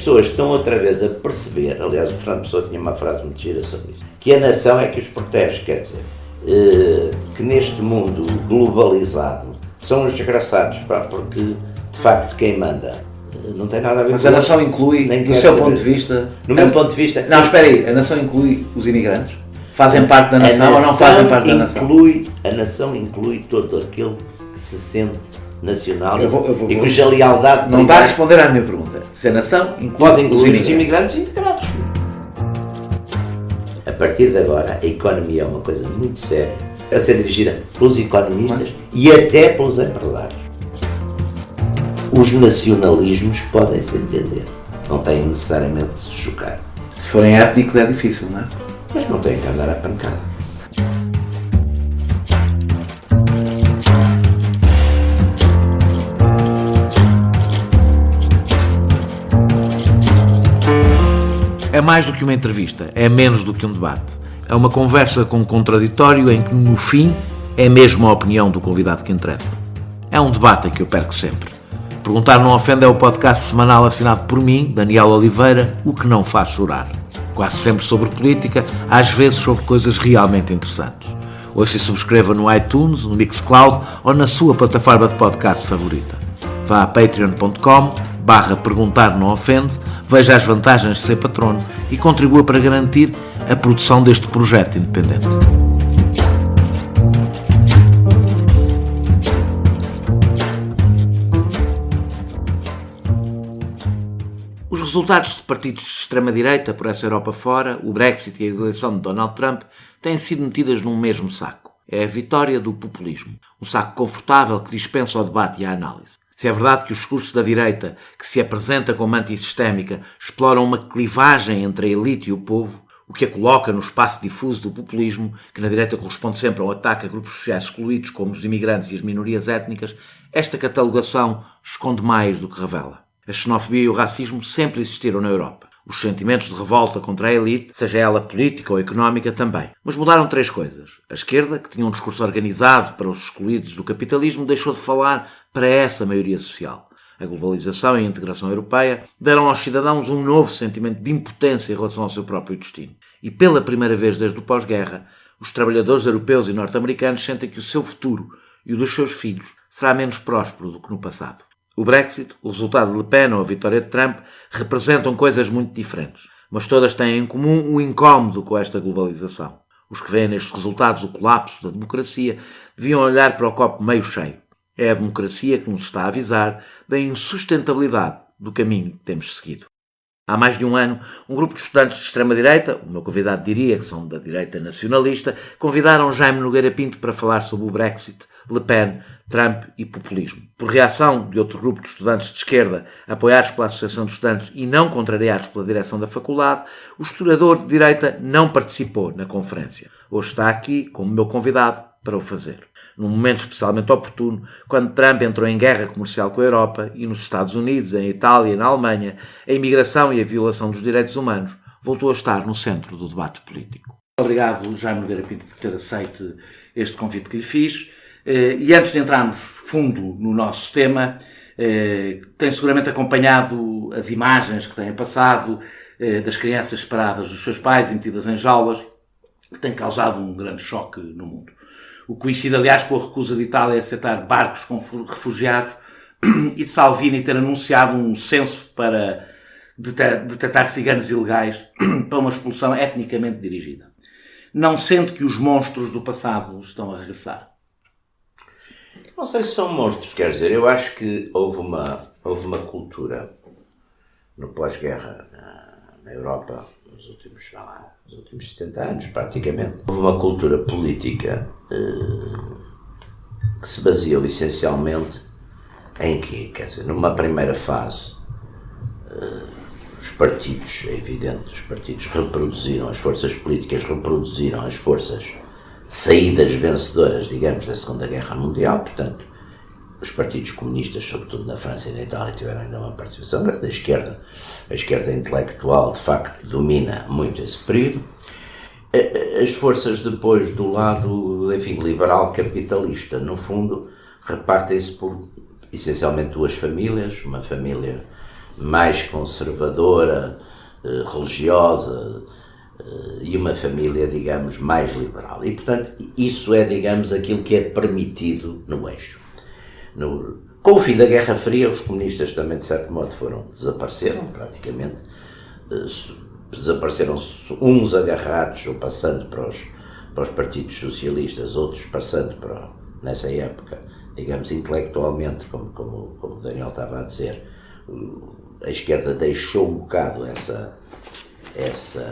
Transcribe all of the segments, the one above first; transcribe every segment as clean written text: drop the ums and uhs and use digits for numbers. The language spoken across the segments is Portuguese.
pessoas estão outra vez a perceber, aliás o Fernando Pessoa tinha uma frase muito gira sobre isso, que a nação é que os protege, quer dizer, que neste mundo globalizado são os desgraçados, porque de facto quem manda não tem nada a ver com Mas a nação inclui, do seu ponto de vista... No meu ponto de vista... Não, espera aí, a nação inclui os imigrantes? Fazem parte da nação ou não fazem parte da nação? A nação inclui todo aquele que se sente nacional e vou, cuja lealdade... Não está a responder à minha pergunta. Se a nação inclui os imigrantes integrados. A partir de agora, a economia é uma coisa muito séria, a ser dirigida pelos economistas e até pelos empresários. Os nacionalismos podem se entender, não têm necessariamente de se chocar. Se forem étnicos é difícil, não é? Mas não têm que andar à pancada. É mais do que uma entrevista, é menos do que um debate. É uma conversa com um contraditório em que, no fim, é mesmo a opinião do convidado que interessa. É um debate em que eu perco sempre. Perguntar Não Ofende é o podcast semanal assinado por mim, Daniel Oliveira, o que não faz chorar. Quase sempre sobre política, às vezes sobre coisas realmente interessantes. Ouça e subscreva no iTunes, no Mixcloud ou na sua plataforma de podcast favorita. Vá a patreon.com/perguntar não ofende, veja as vantagens de ser patrono e contribua para garantir a produção deste projeto independente. Os resultados de partidos de extrema-direita por essa Europa fora, o Brexit e a eleição de Donald Trump, têm sido metidas num mesmo saco. É a vitória do populismo. Um saco confortável que dispensa o debate e a análise. Se é verdade que os discursos da direita, que se apresenta como antissistémica, exploram uma clivagem entre a elite e o povo, o que a coloca no espaço difuso do populismo, que na direita corresponde sempre ao ataque a grupos sociais excluídos, como os imigrantes e as minorias étnicas, esta catalogação esconde mais do que revela. A xenofobia e o racismo sempre existiram na Europa. Os sentimentos de revolta contra a elite, seja ela política ou económica, também. Mas mudaram três coisas. A esquerda, que tinha um discurso organizado para os excluídos do capitalismo, deixou de falar para essa maioria social. A globalização e a integração europeia deram aos cidadãos um novo sentimento de impotência em relação ao seu próprio destino. E pela primeira vez desde o pós-guerra, os trabalhadores europeus e norte-americanos sentem que o seu futuro e o dos seus filhos será menos próspero do que no passado. O Brexit, o resultado de Le Pen ou a vitória de Trump representam coisas muito diferentes, mas todas têm em comum o incómodo com esta globalização. Os que veem nestes resultados o colapso da democracia deviam olhar para o copo meio cheio. É a democracia que nos está a avisar da insustentabilidade do caminho que temos seguido. Há mais de um ano, um grupo de estudantes de extrema-direita, o meu convidado diria que são da direita nacionalista, convidaram Jaime Nogueira Pinto para falar sobre o Brexit, Le Pen, Trump e populismo. Por reação de outro grupo de estudantes de esquerda, apoiados pela Associação de Estudantes e não contrariados pela direção da faculdade, o historiador de direita não participou na conferência. Hoje está aqui como meu convidado para o fazer. Num momento especialmente oportuno, quando Trump entrou em guerra comercial com a Europa e nos Estados Unidos, em Itália e na Alemanha, a imigração e a violação dos direitos humanos voltou a estar no centro do debate político. Obrigado, Jaime Nogueira Pinto, por ter aceito este convite que lhe fiz. E antes de entrarmos fundo no nosso tema, tem seguramente acompanhado as imagens que têm passado das crianças separadas dos seus pais e metidas em jaulas, que tem causado um grande choque no mundo. O que coincide, aliás, com a recusa de Itália a aceitar barcos com refugiados e de Salvini ter anunciado um censo para detectar ciganos ilegais para uma expulsão etnicamente dirigida. Não sente que os monstros do passado estão a regressar? Não sei se são monstros, quer dizer, eu acho que houve uma cultura no pós-guerra na Europa, nos últimos 70 anos, praticamente. Houve uma cultura política que se baseou essencialmente em que, quer dizer, numa primeira fase, os partidos, é evidente, os partidos reproduziram, as forças políticas reproduziram as forças saídas vencedoras, digamos, da Segunda Guerra Mundial. Portanto, os partidos comunistas, sobretudo na França e na Itália, tiveram ainda uma participação da esquerda. A esquerda intelectual, de facto, domina muito esse período. As forças depois do lado, enfim, liberal capitalista, no fundo, repartem-se por essencialmente duas famílias, uma família mais conservadora, religiosa, e uma família, digamos, mais liberal. E, portanto, isso é, digamos, aquilo que é permitido no eixo. Com o fim da Guerra Fria, os comunistas também, de certo modo, desapareceram, praticamente. Desapareceram uns agarrados ou passando para os partidos socialistas, outros passando nessa época, digamos, intelectualmente, como o Daniel estava a dizer, a esquerda deixou um bocado essa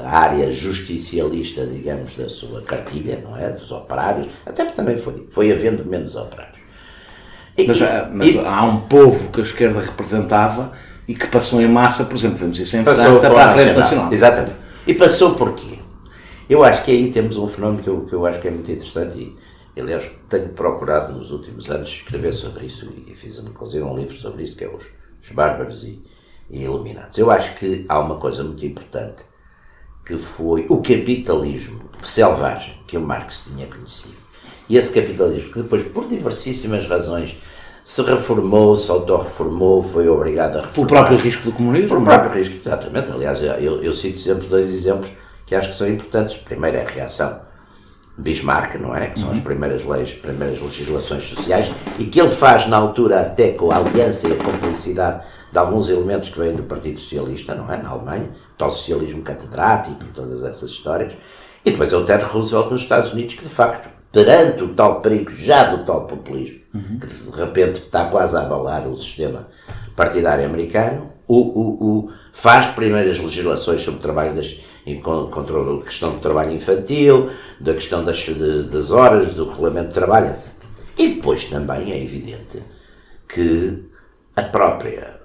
área justicialista, digamos, da sua cartilha, não é? Dos operários, até porque também foi havendo menos operários. Mas há um povo que a esquerda representava e que passou em massa, por exemplo, vemos isso em França, para a Frente Nacional. Exatamente. E passou porquê? Eu acho que aí temos um fenómeno que eu acho que é muito interessante e, aliás, tenho procurado nos últimos anos escrever sobre isso e fiz inclusive um livro sobre isso, que é os Bárbaros e Iluminados. Eu acho que há uma coisa muito importante, que foi o capitalismo selvagem que o Marx tinha conhecido. E esse capitalismo que depois, por diversíssimas razões, se reformou, se autorreformou, foi obrigado a reformar. O próprio risco do comunismo? O próprio risco, exatamente. Aliás, eu cito sempre dois exemplos que acho que são importantes. Primeiro é a reação Bismarck, não é? Que são as primeiras leis, primeiras legislações sociais, e que ele faz na altura até com a aliança e a complicidade de alguns elementos que vêm do Partido Socialista, não é? Na Alemanha, o tal socialismo catedrático e todas essas histórias. E depois é o Teddy Roosevelt nos Estados Unidos, que de facto, perante o tal perigo já do tal populismo, que de repente está quase a abalar o sistema partidário americano, faz primeiras legislações sobre trabalho contra a questão do trabalho infantil, da questão das horas, do regulamento de trabalho, etc. E depois também é evidente que a própria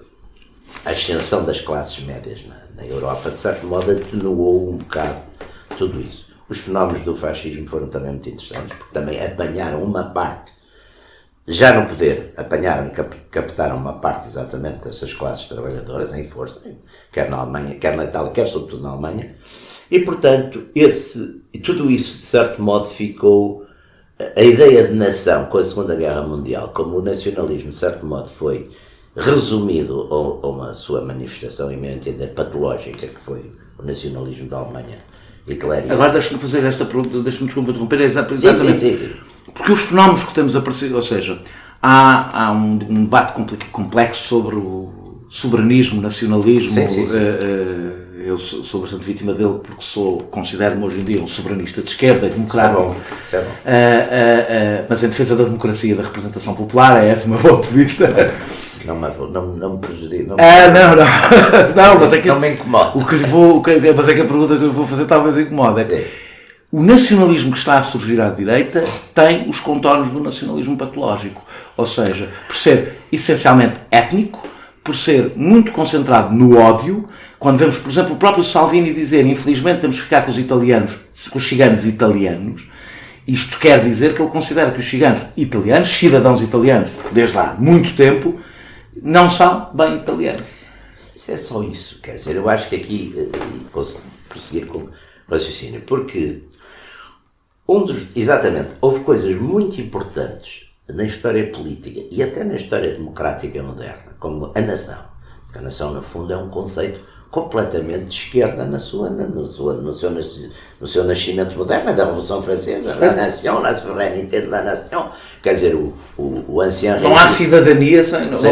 ascensão das classes médias na Europa, de certo modo, atenuou um bocado tudo isso. Os fenómenos do fascismo foram também muito interessantes, porque também apanharam uma parte, já no poder, apanharam e captaram uma parte exatamente dessas classes trabalhadoras em força, quer na Alemanha, quer na Itália, quer sobretudo na Alemanha, e portanto tudo isso de certo modo ficou, a ideia de nação com a Segunda Guerra Mundial, como o nacionalismo de certo modo foi resumido a uma sua manifestação, em meu entender, patológica, que foi o nacionalismo da Alemanha hitlérica. Agora deixa-me fazer esta pergunta, deixa-me desculpa interromper, é exatamente. Sim. Porque os fenómenos que temos aparecido, ou seja, há um debate complexo sobre o soberanismo, nacionalismo. Sim. Eu sou bastante vítima dele porque considero-me hoje em dia um soberanista de esquerda, democrático. Isso é bom. Mas em defesa da democracia e da representação popular, é esse o meu ponto de vista. Não me prejudique. Não, mas é que não me incomoda. Mas é que a pergunta que eu vou fazer talvez incomode. O nacionalismo que está a surgir à direita tem os contornos do nacionalismo patológico. Ou seja, por ser essencialmente étnico, por ser muito concentrado no ódio. Quando vemos, por exemplo, o próprio Salvini dizer, infelizmente temos que ficar com os ciganos italianos, isto quer dizer que ele considera que os ciganos italianos, cidadãos italianos, desde há muito tempo, não são bem italianos. Isso é só isso, quer dizer, eu acho que aqui posso prosseguir com o raciocínio, porque exatamente, houve coisas muito importantes na história política e até na história democrática moderna, como a nação. Porque a nação, no fundo, é um conceito completamente de esquerda no seu nascimento moderno, da Revolução Francesa, da nação, na soberania da nação. Quer dizer, o ancião... Não há cidadania sem nação.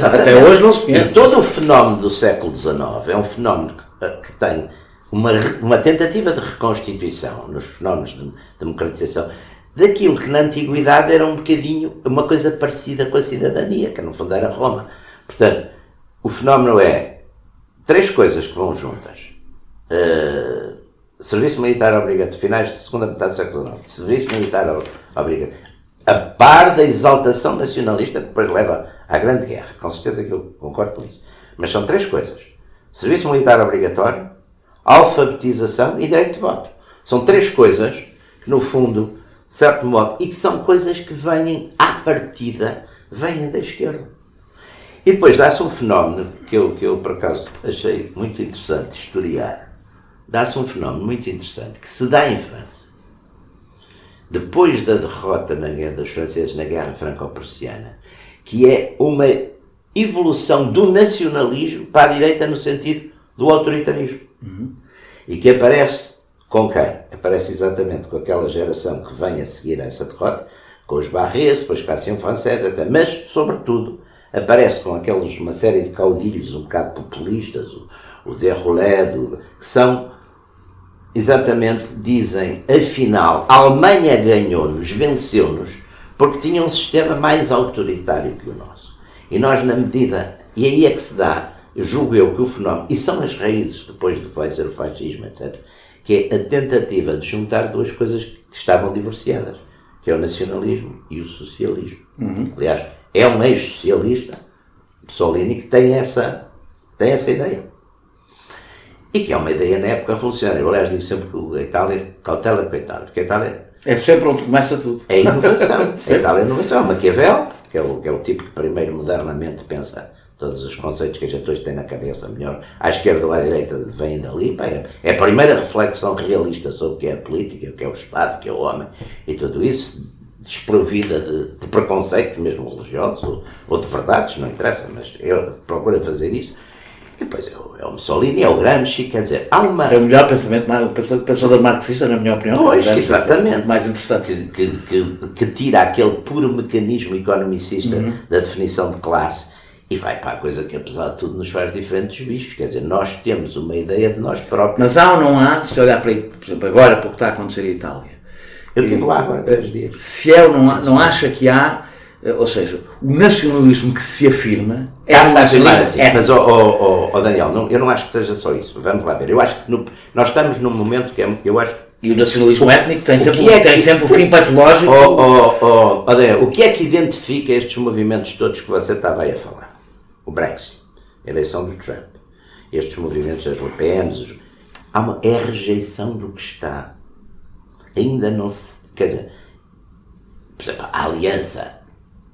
Até hoje não se conhece. E todo o fenómeno do século XIX é um fenómeno que tem uma tentativa de reconstituição nos fenómenos de democratização daquilo que na antiguidade era um bocadinho uma coisa parecida com a cidadania, que no fundo era Roma. Portanto, o fenómeno é três coisas que vão juntas. Serviço militar obrigatório, finais da segunda metade do século XIX, serviço militar obrigatório, a par da exaltação nacionalista que depois leva à Grande Guerra. Com certeza que eu concordo com isso. Mas são três coisas. Serviço militar obrigatório, alfabetização e direito de voto. São três coisas que, no fundo, de certo modo, e que são coisas que vêm à partida, vêm da esquerda. E depois dá-se um fenómeno que eu por acaso achei muito interessante historiar. Dá-se um fenómeno muito interessante que se dá em França. Depois da derrota dos franceses na Guerra Franco-Prussiana, que é uma evolução do nacionalismo para a direita no sentido do autoritarismo. E que aparece com quem? Aparece exatamente com aquela geração que vem a seguir a essa derrota, com os Barrés, depois com a Ação Francesa, até, mas, sobretudo, aparece com uma série de caudilhos um bocado populistas, o Deroulède, que são, exatamente, dizem, afinal, a Alemanha ganhou-nos, venceu-nos, porque tinha um sistema mais autoritário que o nosso. E nós, na medida, e aí é que se dá, eu julgo eu que o fenómeno, e são as raízes depois do que vai ser o fascismo, etc., que é a tentativa de juntar duas coisas que estavam divorciadas, que é o nacionalismo e o socialismo. Aliás, é um ex-socialista, Mussolini, que tem essa ideia. E que é uma ideia na época revolucionária. Eu, aliás, digo sempre que a Itália, cautela com a Itália, porque a Itália é sempre onde começa tudo. É inovação. A Itália é inovação. Maquiavel, que é o tipo que primeiro modernamente pensa todos os conceitos que a gente hoje tem na cabeça, melhor à esquerda ou à direita, vêm dali. É a primeira reflexão realista sobre o que é a política, o que é o Estado, o que é o homem, e tudo isso desprovida de preconceitos, mesmo religiosos, ou de verdades, não interessa, mas eu procuro fazer isso. E depois é o Mussolini, é o Gramsci, quer dizer, há uma... É o melhor pensamento, o pensador marxista, na minha opinião. Pois, exatamente. Mais interessante. Que tira aquele puro mecanismo economicista da definição de classe e vai para a coisa que, apesar de tudo, nos faz diferentes bichos. Quer dizer, nós temos uma ideia de nós próprios. Mas há ou não há, se olhar para, por exemplo, agora, para o que está a acontecer em Itália. Eu estive lá agora 3 dias. Se é ou não acha que há, ou seja, o nacionalismo que se afirma é um nacionalismo. Assim, mas, Daniel, eu não acho que seja só isso. Vamos lá ver. Eu acho que nós estamos num momento que eu acho. E o nacionalismo étnico tem sempre o fim patológico. Daniel, o que é que identifica estes movimentos todos que você estava aí a falar? O Brexit, a eleição do Trump, estes movimentos das Le Pen, é a rejeição do que está. Ainda não se... Quer dizer, por exemplo,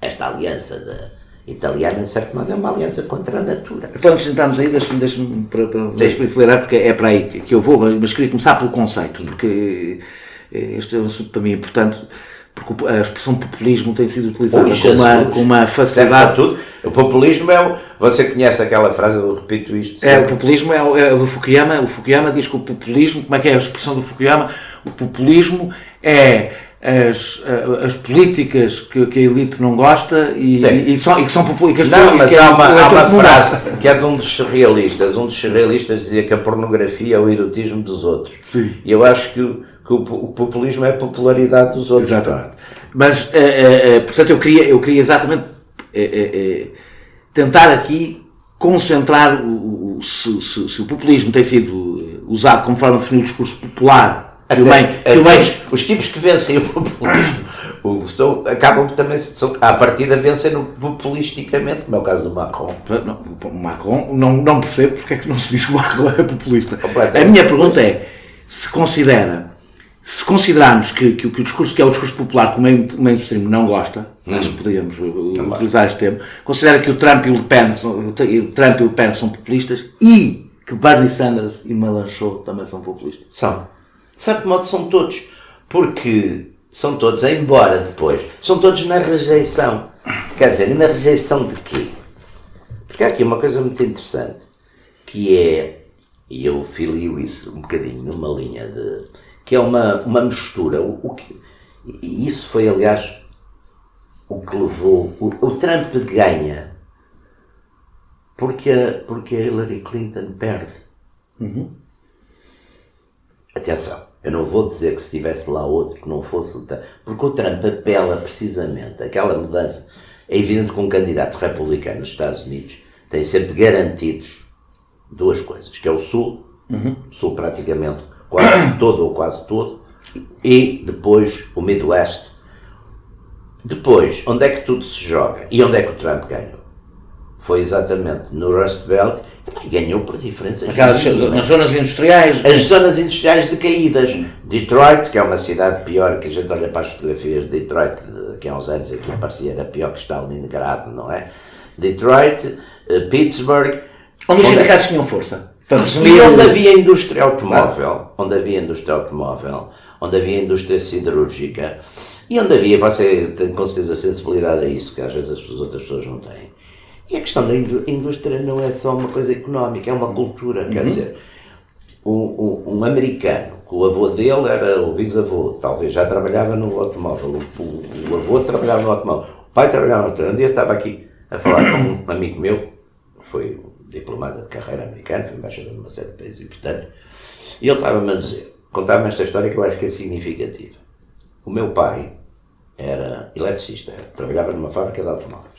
esta aliança italiana, de certo modo, é uma aliança contra a natura. Então, antes de entrarmos aí, deixe-me enfileirar, porque é para aí que eu vou, mas queria começar pelo conceito, porque este é um assunto para mim importante, porque a expressão populismo tem sido utilizada com uma facilidade. Tudo. O populismo você conhece aquela frase, eu repito isto sempre. O populismo é o do Fukuyama. O Fukuyama diz que o populismo, como é que é a expressão do Fukuyama? O populismo é as políticas que a elite não gosta e que são populares. Não, mas há uma frase que é de um dos surrealistas. Um dos surrealistas dizia que a pornografia é o erotismo dos outros. Sim. E eu acho que o populismo é a popularidade dos outros. Exatamente. Mas, portanto, eu queria exatamente tentar aqui concentrar se o populismo tem sido usado como forma de definir o discurso popular. Os tipos que vencem o populismo acabam também, à partida, vencem populisticamente, como é o caso do Macron. O Macron, não percebo porque é que não se diz que o Macron é populista. A minha pergunta é, se considerarmos que o discurso que é o discurso popular que o mainstream não gosta, acho que podíamos utilizar este termo, considera que o Trump e o Le Pen são populistas e que Bernie Sanders e Mélenchon também são populistas. São. De certo modo são todos, porque são todos, embora depois, são todos na rejeição. Quer dizer, e na rejeição de quê? Porque há aqui uma coisa muito interessante, que é, e eu filio isso um bocadinho numa linha que é uma mistura, e isso foi, aliás, o que levou, o Trump ganha, porque a Hillary Clinton perde. Atenção, eu não vou dizer que se tivesse lá outro que não fosse o Trump, porque o Trump apela precisamente àquela mudança. É evidente que um candidato republicano nos Estados Unidos tem sempre garantidos duas coisas, que é o Sul, Sul praticamente quase todo ou quase todo, e depois o Midwest. Depois, onde é que tudo se joga? E onde é que o Trump ganhou? Foi exatamente no Rust Belt, e ganhou por diferenças. Nas zonas industriais. As zonas industriais decaídas. Detroit, que é uma cidade pior, que a gente olha para as fotografias de Detroit, que há uns anos aqui parecia era pior que Stalingrado, não é? Detroit, Pittsburgh. Onde os sindicatos tinham força. E onde havia indústria automóvel, onde havia indústria siderúrgica, e onde havia, você tem com certeza sensibilidade a isso, que às vezes as outras pessoas não têm, E a questão da indústria não é só uma coisa económica, é uma cultura, quer dizer, um americano, que o avô dele era o bisavô, talvez já trabalhava no automóvel, o avô trabalhava no automóvel, o pai trabalhava no automóvel. Um dia eu estava aqui a falar com um amigo meu, que foi diplomata de carreira americano, foi embaixador de uma série de países importantes, e ele estava-me a dizer, contava-me esta história que eu acho que é significativa. O meu pai era eletricista, trabalhava numa fábrica de automóveis.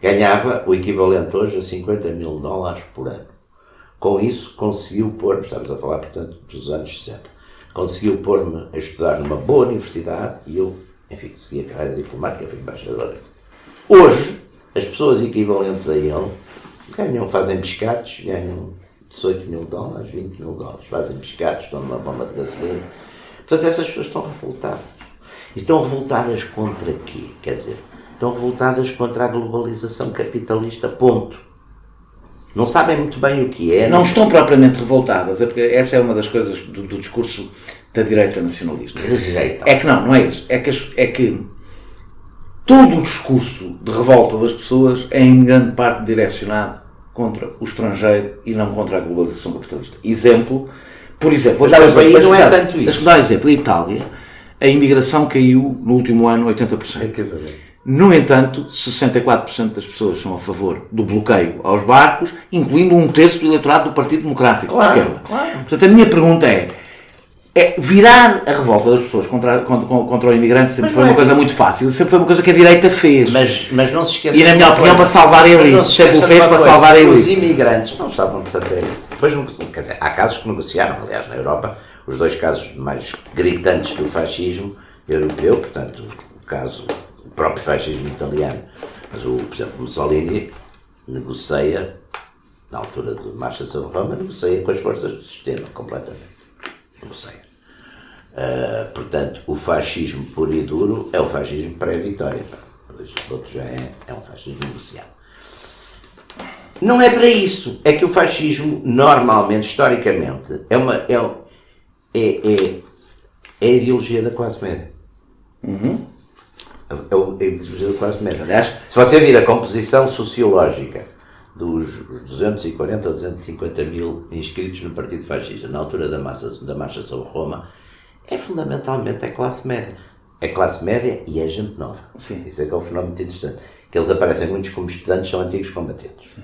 Ganhava o equivalente hoje a $50.000 por ano. Com isso, conseguiu pôr-me, estamos a falar, portanto, dos anos 60, conseguiu pôr-me a estudar numa boa universidade e eu, enfim, segui a carreira diplomática, fui embaixador. Hoje, as pessoas equivalentes a ele fazem pescados, ganham $18.000, $20.000, fazem pescados, estão numa bomba de gasolina. Portanto, essas pessoas estão revoltadas. E estão revoltadas contra quê? Quer dizer, estão revoltadas contra a globalização capitalista, ponto. Não sabem muito bem o que é. Não estão propriamente revoltadas, é porque essa é uma das coisas do discurso da direita nacionalista. Rejeitam. É que não é isso. É que todo o discurso de revolta das pessoas é em grande parte direcionado contra o estrangeiro e não contra a globalização capitalista. Por exemplo, vou dar um exemplo. Não é tanto isso. Deixa-me dar um exemplo. Em Itália, a imigração caiu no último ano 80%. No entanto, 64% das pessoas são a favor do bloqueio aos barcos, incluindo 1/3 do eleitorado do Partido Democrático de esquerda. Claro. Portanto, a minha pergunta é virar a revolta das pessoas contra o imigrante sempre foi uma coisa muito fácil, sempre foi uma coisa que a direita fez. Mas não se esqueça. E na minha opinião, para salvar a elite. Sempre o fez para salvar a elite. Os imigrantes não estavam, portanto, depois, quer dizer, há casos que negociaram, aliás, na Europa, os dois casos mais gritantes do fascismo europeu, portanto, o próprio fascismo italiano, mas por exemplo, Mussolini negocia, na altura de Marcha sobre Roma, negocia com as forças do sistema, completamente. Negocia. Portanto, o fascismo puro e duro é o fascismo pré-vitória. O outro já é um fascismo negociado. Não é para isso. É que o fascismo, normalmente, historicamente, é a ideologia da classe média. É a ideologia da classe média. Aliás, se você vir a composição sociológica dos 240 ou 250 mil inscritos no Partido Fascista na altura da Marcha sobre Roma, é fundamentalmente a classe média. É classe média e é gente nova. Sim. Isso é que é um fenómeno muito interessante. Que eles aparecem muitos como estudantes, são antigos combatentes.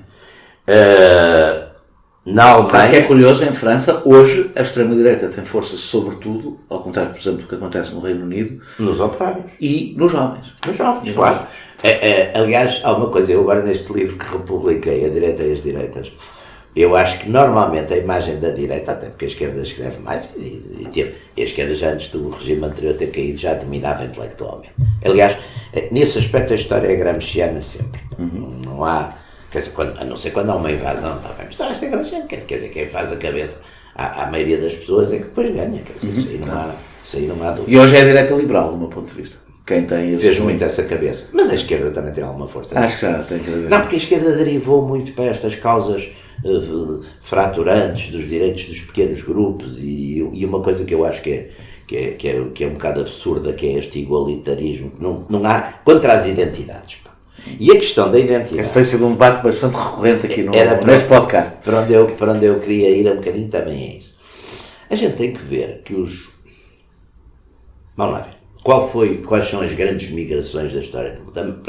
Na Alemanha... O que é curioso, em França, hoje a extrema-direita tem força sobretudo, ao contrário, por exemplo, do que acontece no Reino Unido, nos operários. E nos jovens. Nos jovens, claro. Aliás, há uma coisa, eu agora neste livro que republiquei, A Direita e as Direitas, eu acho que normalmente a imagem da direita, até porque a esquerda escreve mais, e a esquerda já antes do regime anterior ter caído já dominava intelectualmente. Aliás, nesse aspecto a história é gramsciana sempre. Não há, quer dizer, a não ser quando há uma invasão, está bem, mas esta é gramsciana, quer dizer, quem faz a cabeça à maioria das pessoas é que depois ganha, quer dizer, isso aí não há dúvida. E hoje é a direita liberal, do meu ponto de vista. Quem tem esse... Fez muito essa cabeça, mas a esquerda também tem alguma força. Acho que já tem cada vez. Não, porque a esquerda derivou muito para estas causas fraturantes dos direitos dos pequenos grupos e uma coisa que eu acho que é um bocado absurda, que é este igualitarismo, que não há contra as identidades. E a questão da identidade... Esse tem sido um debate bastante recorrente aqui neste podcast. Para onde eu queria ir um bocadinho também é isso. A gente tem que ver que Vamos lá ver. Quais são as grandes migrações da história do mundo?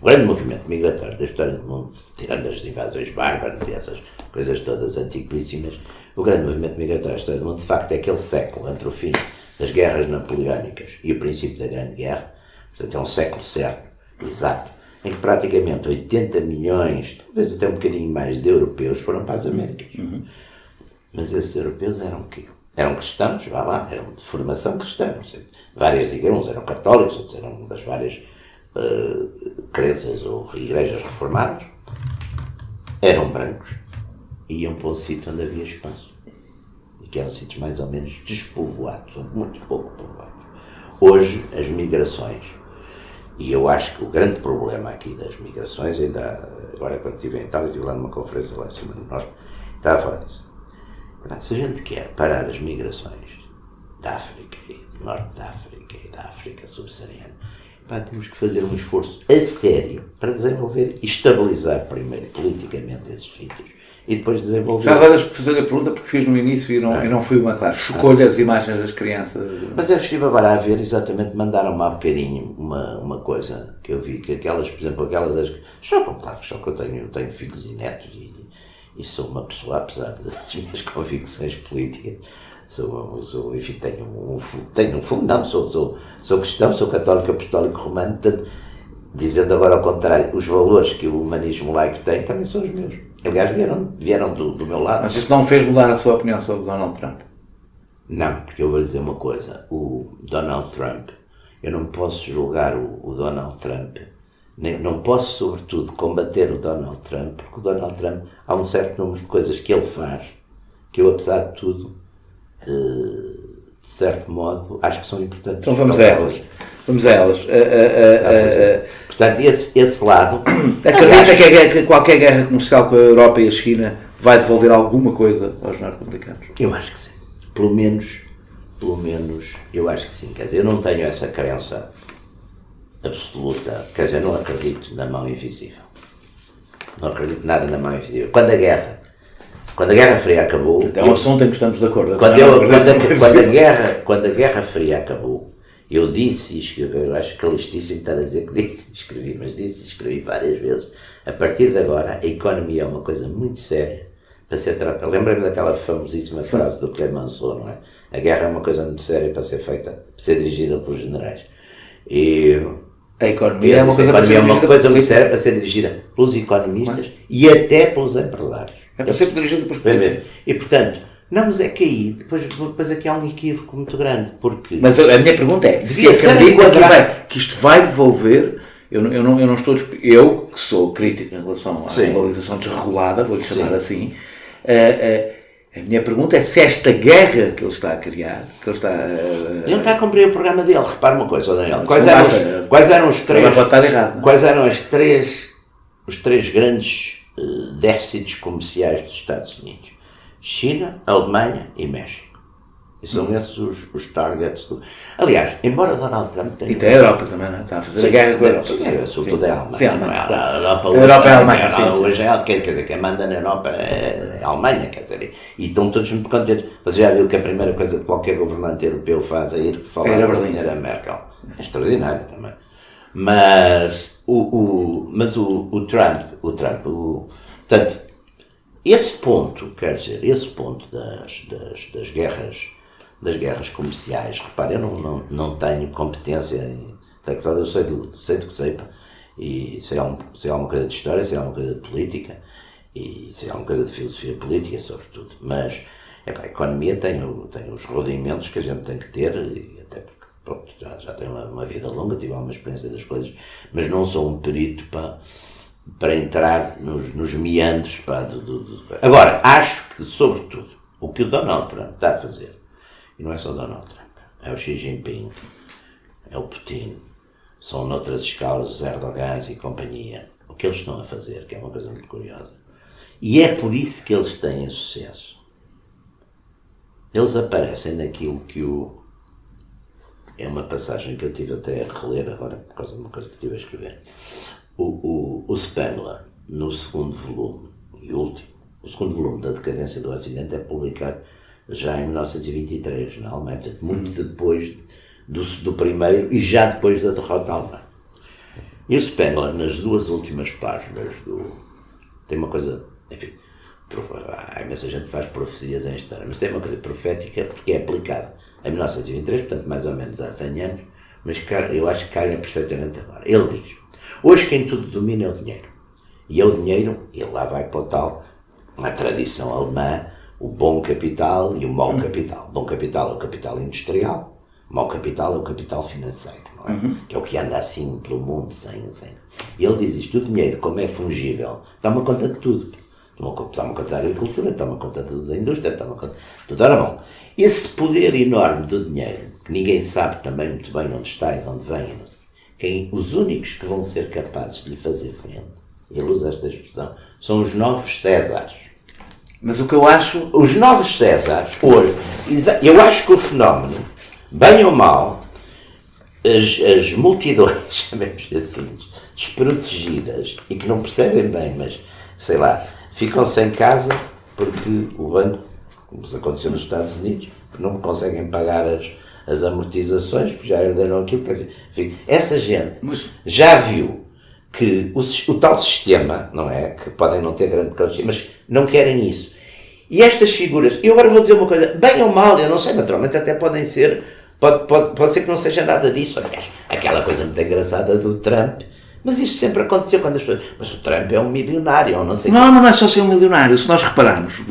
O grande movimento migratório da história do mundo, tirando as invasões bárbaras e essas coisas todas antiquíssimas, o grande movimento migratório da história do mundo, de facto, é aquele século entre o fim das guerras napoleónicas e o princípio da Grande Guerra. Portanto, é um século certo, exato, em que praticamente 80 milhões, talvez até um bocadinho mais, de europeus foram para as Américas. Mas esses europeus eram o quê? Eram cristãos, vá lá, eram de formação cristã. Várias igrejas, uns eram católicos, outros eram das várias crenças ou igrejas reformadas. Eram brancos e iam para um sítio onde havia espaço. E que eram sítios mais ou menos despovoados, ou muito pouco povoados. Hoje, as migrações, e eu acho que o grande problema aqui das migrações, agora quando estive em Itália, estive lá numa conferência lá em cima de nós, estava a falar disso. Se a gente quer parar as migrações da África e do Norte da África e da África subsaariana, pá, temos que fazer um esforço a sério para desenvolver e estabilizar primeiro politicamente esses sítios e depois desenvolver. Já agora fazer a pergunta porque fiz no início e não fui uma classe. Chocou-lhe as imagens das crianças. Mas eu estive agora a ver exatamente, mandaram-me há bocadinho uma coisa que eu vi, que aquelas, por exemplo, aquela das. Claro que eu tenho filhos e netos e sou uma pessoa, apesar das minhas convicções políticas, enfim, tenho um fundo, não, sou cristão, sou católico, apostólico, romano, portanto, dizendo agora ao contrário, os valores que o humanismo laico tem também são os meus. Aliás, vieram do meu lado. Mas isso não fez mudar a sua opinião sobre Donald Trump? Não, porque eu vou lhe dizer uma coisa, o Donald Trump, eu não posso julgar o Donald Trump, não posso, sobretudo, combater o Donald Trump, porque o Donald Trump, há um certo número de coisas que ele faz, que eu, apesar de tudo, de certo modo, acho que são importantes. Então vamos a elas. Portanto, esse lado... Acredita que qualquer guerra comercial com a Europa e a China vai devolver alguma coisa aos norte-americanos? Eu acho que sim. Pelo menos, eu acho que sim. Quer dizer, eu não tenho essa crença absoluta. Quer dizer, eu não acredito na mão invisível. Não acredito nada na mão invisível. Quando a Guerra Fria acabou... É um assunto em que estamos de acordo. Quando a Guerra Fria acabou, eu disse e escrevi, eu acho que é listíssimo estar a dizer que disse e escrevi, mas disse e escrevi várias vezes. A partir de agora, a economia é uma coisa muito séria para ser tratada. Lembra-me daquela famosíssima frase do Clemenceau, não é? A guerra é uma coisa muito séria para ser feita, para ser dirigida pelos generais. E a economia é uma coisa muito séria para ser dirigida pelos economistas e até pelos empresários. É para ser dirigida pelos políticos. E portanto, não, mas é que aí, depois aqui há um equívoco muito grande, porque... Mas a minha pergunta é, se acredita que isto vai devolver... Eu não estou... Eu, que sou crítico em relação à globalização desregulada, vou-lhe chamar assim, a minha pergunta é se esta guerra que ele está a criar, que ele está... Ele está a cumprir o programa dele. Repara uma coisa, Daniel. Quais eram os três grandes déficits comerciais dos Estados Unidos? China, Alemanha e México. E são esses os targets do... Aliás, embora Donald Trump tenha... E tem a Europa também, não é? Está a fazer a guerra com a Europa. Sim, sobretudo é a Alemanha. Sim, a Alemanha. A Europa é a Alemanha. Hoje quer dizer, quem manda na Europa é a Alemanha, quer dizer, e estão todos muito contentes. Você já viu que a primeira coisa que qualquer governante europeu faz é ir falar com a senhora Merkel. É extraordinário também. Mas o Trump, portanto, esse ponto, quer dizer, esse ponto das guerras comerciais, repare, eu não tenho competência intelectual, eu sei do que sei, e sei alguma coisa de história, sei alguma coisa de política, e sei alguma coisa de filosofia política, sobretudo, mas a economia tem os rudimentos que a gente tem que ter, e até porque pronto, já tenho uma vida longa, tive alguma experiência das coisas, mas não sou um perito para entrar nos meandros. Agora, acho que, sobretudo, o que o Donald Trump está a fazer, e não é só o Donald Trump, é o Xi Jinping, é o Putin, são noutras escalas os Erdogans e companhia, o que eles estão a fazer, que é uma coisa muito curiosa. E é por isso que eles têm sucesso. Eles aparecem naquilo que é uma passagem que eu tive até a reler agora, por causa de uma coisa que estive a escrever. O Spengler, no segundo volume, e último, o segundo volume da Decadência do Ocidente é publicado já em 1923, na Alemanha, portanto, muito depois do primeiro e já depois da derrota alemã. E o Spengler, nas duas últimas páginas tem uma coisa, enfim, há imensa gente que faz profecias em história, mas tem uma coisa profética porque é aplicada em 1923, portanto mais ou menos há 100 anos, mas eu acho que calha perfeitamente agora. Ele diz: hoje quem tudo domina é o dinheiro. E é o dinheiro, e lá vai para o tal, na tradição alemã, o bom capital e o mau capital. O bom capital é o capital industrial, o mau capital é o capital financeiro, não é? Que é o que anda assim pelo mundo sem... E ele diz isto: o dinheiro, como é fungível, toma conta de tudo. Toma conta da agricultura, toma conta da indústria, toma conta de tudo. Ora bom, esse poder enorme do dinheiro, que ninguém sabe também muito bem onde está e de onde vem, não sei, os únicos que vão ser capazes de lhe fazer frente, e ele usa esta expressão, são os novos Césares. Mas o que eu acho... Os novos Césares, hoje, eu acho que o fenómeno, bem ou mal, as multidões, chamemos assim, desprotegidas e que não percebem bem, mas sei lá, ficam sem casa porque o banco, como aconteceu nos Estados Unidos, não conseguem pagar as amortizações, porque já herdaram aquilo. Quer dizer, enfim, essa gente já viu que o tal sistema, não é? Que podem não ter grande consciência, mas não querem isso. E estas figuras, eu agora vou dizer uma coisa, bem ou mal, eu não sei, naturalmente até podem ser, pode ser que não seja nada disso. Aliás, aquela coisa muito engraçada do Trump, mas isto sempre aconteceu quando as pessoas, mas o Trump é um milionário, ou não sei. Não é só ser um milionário. Se nós repararmos,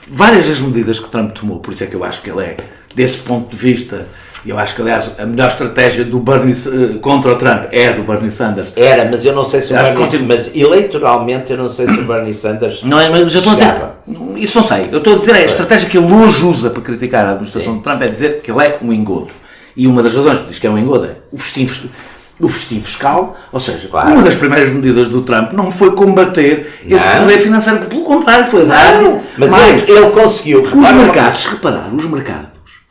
várias das medidas que Trump tomou, por isso é que eu acho que ele é, desse ponto de vista, e eu acho que, aliás, a melhor estratégia do Bernie contra o Trump é a do Bernie Sanders. Era, mas eu não sei se o Bernie, mas eleitoralmente eu não sei se o Bernie Sanders não é, mas já estou a dizer, isso não sei. Eu estou a dizer, a estratégia que ele hoje usa para criticar a administração de Trump é dizer que ele é um engodo. E uma das razões que diz que é um engodo é o festim fiscal, ou seja, uma das primeiras medidas do Trump não foi combater esse poder financeiro, pelo contrário, foi dar. Mas ele conseguiu. Os mercados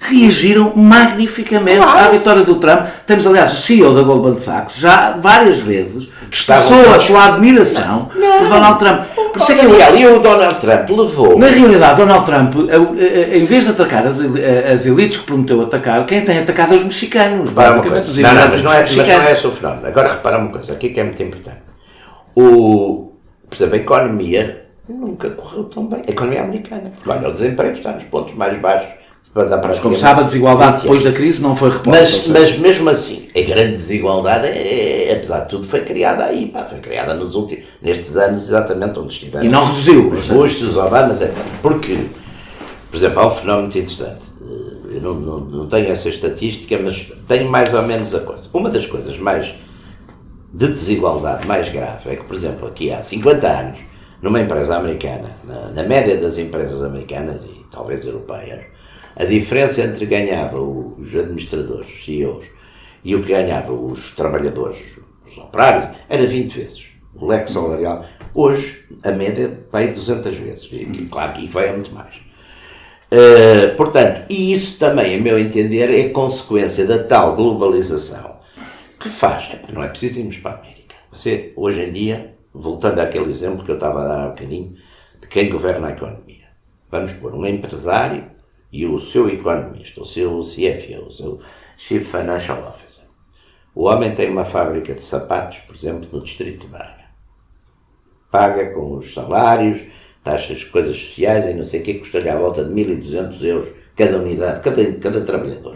reagiram magnificamente à vitória do Trump. Temos, aliás, o CEO da Goldman Sachs já várias vezes expressou a sua admiração por Donald Trump. Por isso é que e o Donald Trump levou. Na realidade, Donald Trump, em vez de atacar as elites que prometeu atacar, quem tem atacado é os mexicanos. Basicamente, os imigrantes mexicanos. Mas não é esse o fenómeno. Agora repara uma coisa, aqui que é muito importante. Por exemplo, a economia nunca correu tão bem. A economia americana. Olha, o desemprego está nos pontos mais baixos. Mas como sabe, a desigualdade depois da crise não foi reposta. Mas mesmo assim, a grande desigualdade, apesar de tudo, foi criada aí. Foi criada nestes anos, exatamente onde estivemos. E não reduziu. Os Bush, os Obamas, etc. Porque, por exemplo, há um fenómeno muito interessante. Eu não tenho essa estatística, mas tenho mais ou menos a coisa. Uma das coisas mais de desigualdade mais grave é que, por exemplo, aqui há 50 anos, numa empresa americana, na média das empresas americanas e talvez europeias, a diferença entre ganhava os administradores, os CEOs, e o que ganhavam os trabalhadores, os operários, era 20 vezes. O leque salarial, hoje, a média vai 200 vezes. E claro que vai a muito mais. Portanto, e isso também, a meu entender, é consequência da tal globalização que faz. Não é preciso irmos para a América. Você, hoje em dia, voltando àquele exemplo que eu estava a dar há um bocadinho, de quem governa a economia. Vamos pôr um empresário e o seu economista, o seu CFO, o seu Chief Financial Officer. O homem tem uma fábrica de sapatos, por exemplo, no distrito de Braga. Paga com os salários, taxas, coisas sociais e não sei o que, custa-lhe à volta de 1.200 euros cada unidade, cada trabalhador.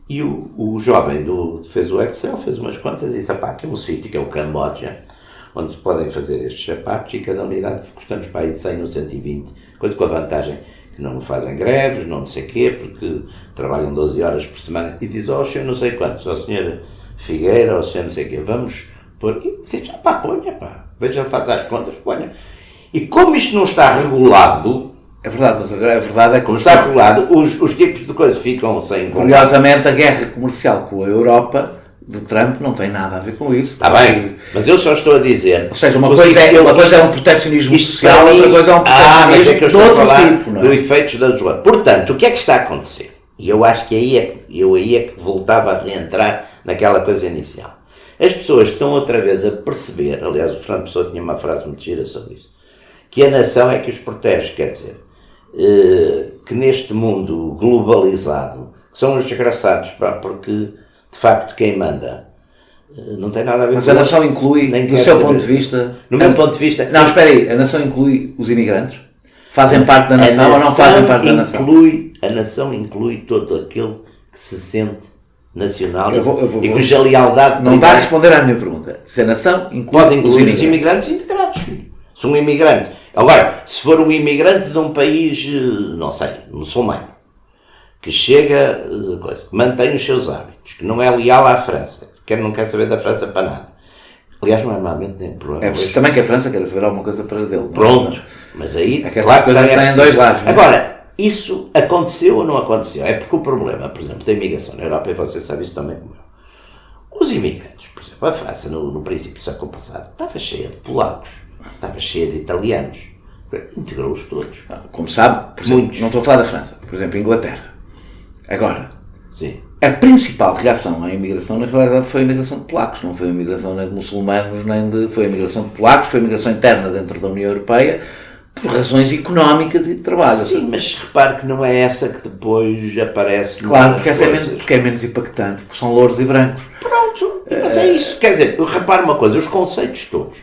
E o jovem fez o Excel, fez umas contas e disse, aqui é um sítio que é o Camboja, onde se podem fazer estes sapatos e cada unidade custa-nos para aí 100 ou 120, coisa com a vantagem que não fazem greves, não sei o quê, porque trabalham 12 horas por semana, e diz, senhor não sei quantos, senhor Figueira, ao senhor não sei o quê, vamos pôr, e diz, ponha, veja, faça as contas, ponha. E como isto não está regulado, é verdade, mas a verdade é que como está regulado, os tipos de coisas ficam sem... Curiosamente, a guerra comercial com a Europa de Trump não tem nada a ver com isso. Está bem, mas eu só estou a dizer... Ou seja, uma coisa é um proteccionismo social, outra coisa é um proteccionismo de outro tipo, não é? Do efeitos da desigualdade. Portanto, o que é que está a acontecer? E eu acho que aí é que voltava a reentrar naquela coisa inicial. As pessoas estão outra vez a perceber, aliás, o Fernando Pessoa tinha uma frase muito gira sobre isso, que a nação é que os protege, quer dizer, que neste mundo globalizado, que são os desgraçados, porque de facto quem manda não tem nada a ver com isso. Mas a nação inclui, do seu ponto de vista... No meu ponto de vista... Não, espera aí, a nação inclui os imigrantes? Fazem parte da nação ou não fazem parte da nação? A nação inclui todo aquele que se sente nacional e cuja lealdade... Não está a responder à minha pergunta. Se a nação inclui os imigrantes integrados. Se um imigrante... Agora, se for um imigrante de um país, não sei, muçulmano, que chega, que mantém os seus hábitos, que não é leal à França, que não quer saber da França para nada. Aliás, normalmente nem problema. É preciso também que a França queira saber alguma coisa para dele. Pronto, mas aí... É que essas coisas têm dois lados. Agora, isso aconteceu ou não aconteceu? É porque o problema, por exemplo, da imigração na Europa, e você sabe isso também como eu, os imigrantes, por exemplo, a França, no princípio do século passado, estava cheia de polacos, estava cheia de italianos, integrou-os todos. Como sabe, por exemplo, não estou a falar da França, por exemplo, a Inglaterra. Agora, Sim. A principal reação à imigração, na realidade, foi a imigração de polacos, não foi a imigração nem de muçulmanos, foi a imigração de polacos, foi a imigração interna dentro da União Europeia, por razões económicas e de trabalho. Sim, mas repare que não é essa que depois aparece. Claro, porque é menos impactante, porque são louros e brancos. Pronto, mas é isso. Quer dizer, repare uma coisa, os conceitos todos,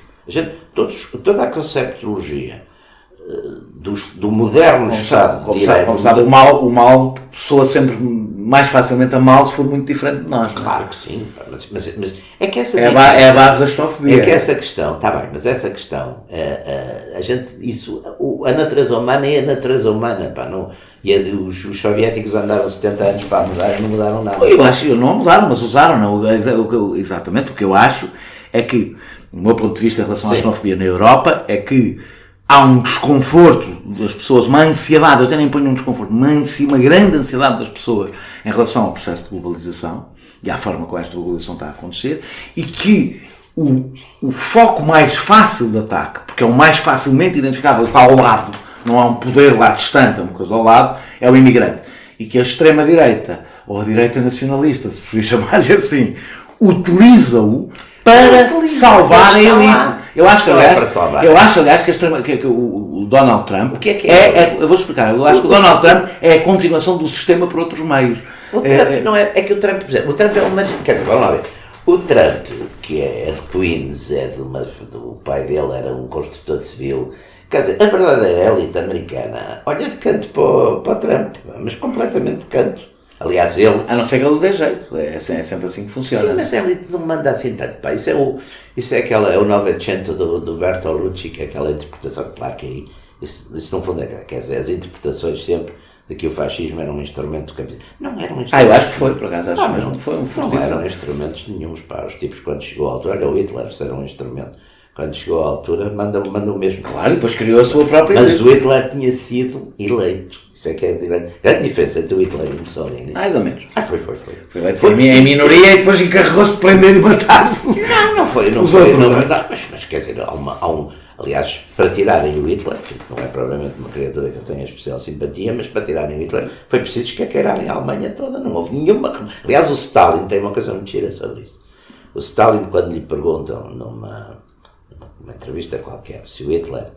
toda a conceptologia do moderno Estado de Direito... Como sabe, o mal soa sempre mais facilmente a mal se for muito diferente de nós. Claro que sim, mas é que essa... É a base da xenofobia. É que essa questão, está bem, mas essa questão, a natureza humana é a natureza humana, pá, não... os soviéticos andaram 70 anos para mudar e não mudaram nada. Eu acho que não mudaram, mas usaram. Não. Exatamente, o que eu acho é que, do meu ponto de vista em relação à xenofobia na Europa, é que há um desconforto das pessoas, uma ansiedade, eu até nem ponho um desconforto, uma grande ansiedade das pessoas em relação ao processo de globalização e à forma como esta globalização está a acontecer, e que o foco mais fácil de ataque, porque é o mais facilmente identificável, está ao lado, não há um poder lá distante, é uma coisa ao lado, é o imigrante. E que a extrema-direita, ou a direita nacionalista, se preferir chamar-lhe assim, utiliza-o para salvar a elite. Eu acho, aliás, que o Donald Trump... O que é? Eu vou explicar. Eu acho que o Donald Trump é a continuação do sistema por outros meios. O Trump não é... É que o Trump, por exemplo, o Trump é uma... Quer dizer, vamos lá ver. O Trump, que é de Queens, o pai dele era um construtor civil... Quer dizer, a verdadeira elite americana olha de canto para o Trump, mas completamente de canto. Aliás, ele... A não ser que ele dê jeito, é sempre assim que funciona. Sim, mas a elite não manda assim tanto. Pá. Isso é o Novecento do Bertolucci, que é aquela interpretação, claro que aí, isso no fundo quer dizer, as interpretações sempre de que o fascismo era um instrumento do capitalismo. Não era um instrumento. Eu acho que foi, por acaso, acho mesmo que foi um fortíssimo. Não eram instrumentos nenhuns, pá. Os tipos, quando chegou à altura, olha, o Hitler era um instrumento. Quando chegou à altura, manda o mesmo. Claro, e depois criou a sua própria... Mas o Hitler tinha sido eleito. Isso é que é a grande diferença entre o Hitler e o Mussolini. Mais ou menos. Foi. Foi eleito em minoria e depois encarregou-se de prender e matar. Não foi. Mas quer dizer, aliás, para tirarem o Hitler, que não é provavelmente uma criatura que eu tenha especial simpatia, mas para tirarem o Hitler foi preciso escaqueirarem a Alemanha toda. Não houve nenhuma... Aliás, o Stalin tem uma coisa muito gira sobre isso. O Stalin, quando lhe perguntam numa entrevista qualquer, se o Hitler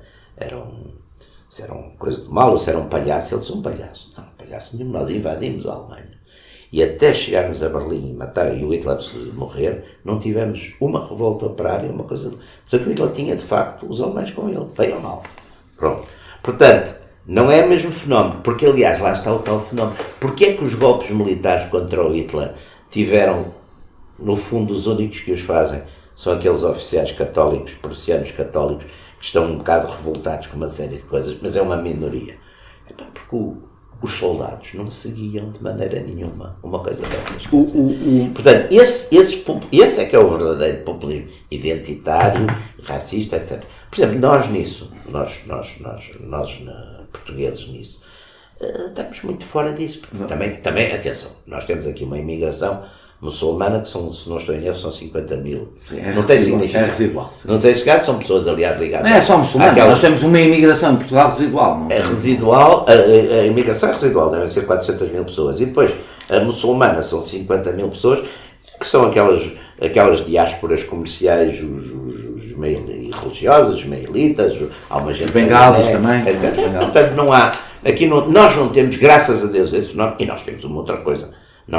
se era uma coisa de mal ou se era um palhaço, ele disse um palhaço. Não, palhaço nenhum, nós invadimos a Alemanha. E até chegarmos a Berlim e matar e o Hitler morrer, não tivemos uma revolta operária, uma coisa... Portanto, o Hitler tinha, de facto, os alemães com ele, bem ou mal. Pronto. Portanto, não é o mesmo fenómeno, porque, aliás, lá está o tal fenómeno. Porquê é que os golpes militares contra o Hitler tiveram, no fundo, os únicos que os fazem são aqueles oficiais católicos, prussianos católicos, que estão um bocado revoltados com uma série de coisas, mas é uma minoria. Porque os soldados não seguiam de maneira nenhuma uma coisa dessas. Portanto, esse é que é o verdadeiro populismo identitário, racista, etc. Por exemplo, nós portugueses nisso, estamos muito fora disso. Também, atenção, nós temos aqui uma imigração muçulmana, que são, se não estou em erro, são 50 mil. Sim, não tem significado. É residual. Sim. Não tem significado, são pessoas, aliás, ligadas. Não é só muçulmana, nós temos uma imigração em Portugal residual. Não? É residual, a imigração é residual, devem ser 400 mil pessoas. E depois, a muçulmana são 50 mil pessoas, que são aquelas diásporas comerciais, os meio religiosas, os meilitas, há uma gente... Bengalas também. Etc. Portanto, não há... Aqui nós não temos, graças a Deus, esse fenómeno, e nós temos uma outra coisa.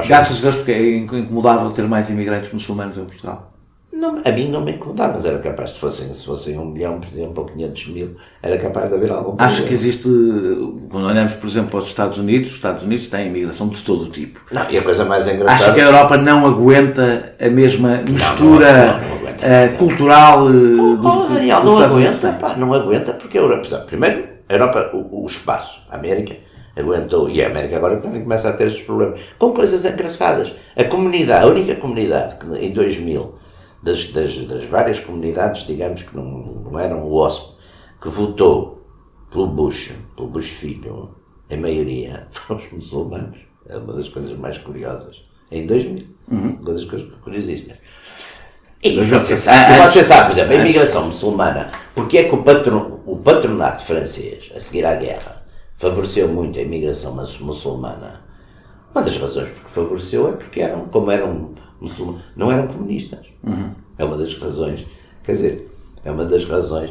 Graças a Deus, porque é incomodável ter mais imigrantes muçulmanos em Portugal. Não, a mim não me incomodava, mas era capaz, se fossem 1 milhão, por exemplo, ou 500 mil, era capaz de haver algum problema. Acho que existe, quando olhamos, por exemplo, para os Estados Unidos têm imigração de todo o tipo. Não, e a coisa mais engraçada... Acho que a Europa não aguenta a mesma mistura cultural não aguenta, porque a Europa, primeiro, a Europa, o espaço, a América, aguentou, e a América agora também começa a ter esses problemas, com coisas engraçadas. A única comunidade que em 2000, das várias comunidades, digamos, que não eram o WASP, que votou pelo Bush filho, a maioria, foram os muçulmanos. É uma das coisas mais curiosas. Em 2000. Uma das coisas curiosíssimas. E você sabe, por exemplo, a imigração muçulmana, porque é que o patronato francês, a seguir à guerra, favoreceu muito a imigração muçulmana? Uma das razões porque favoreceu é porque como eram muçulmanos, não eram comunistas. É uma das razões. Quer dizer, é uma das razões.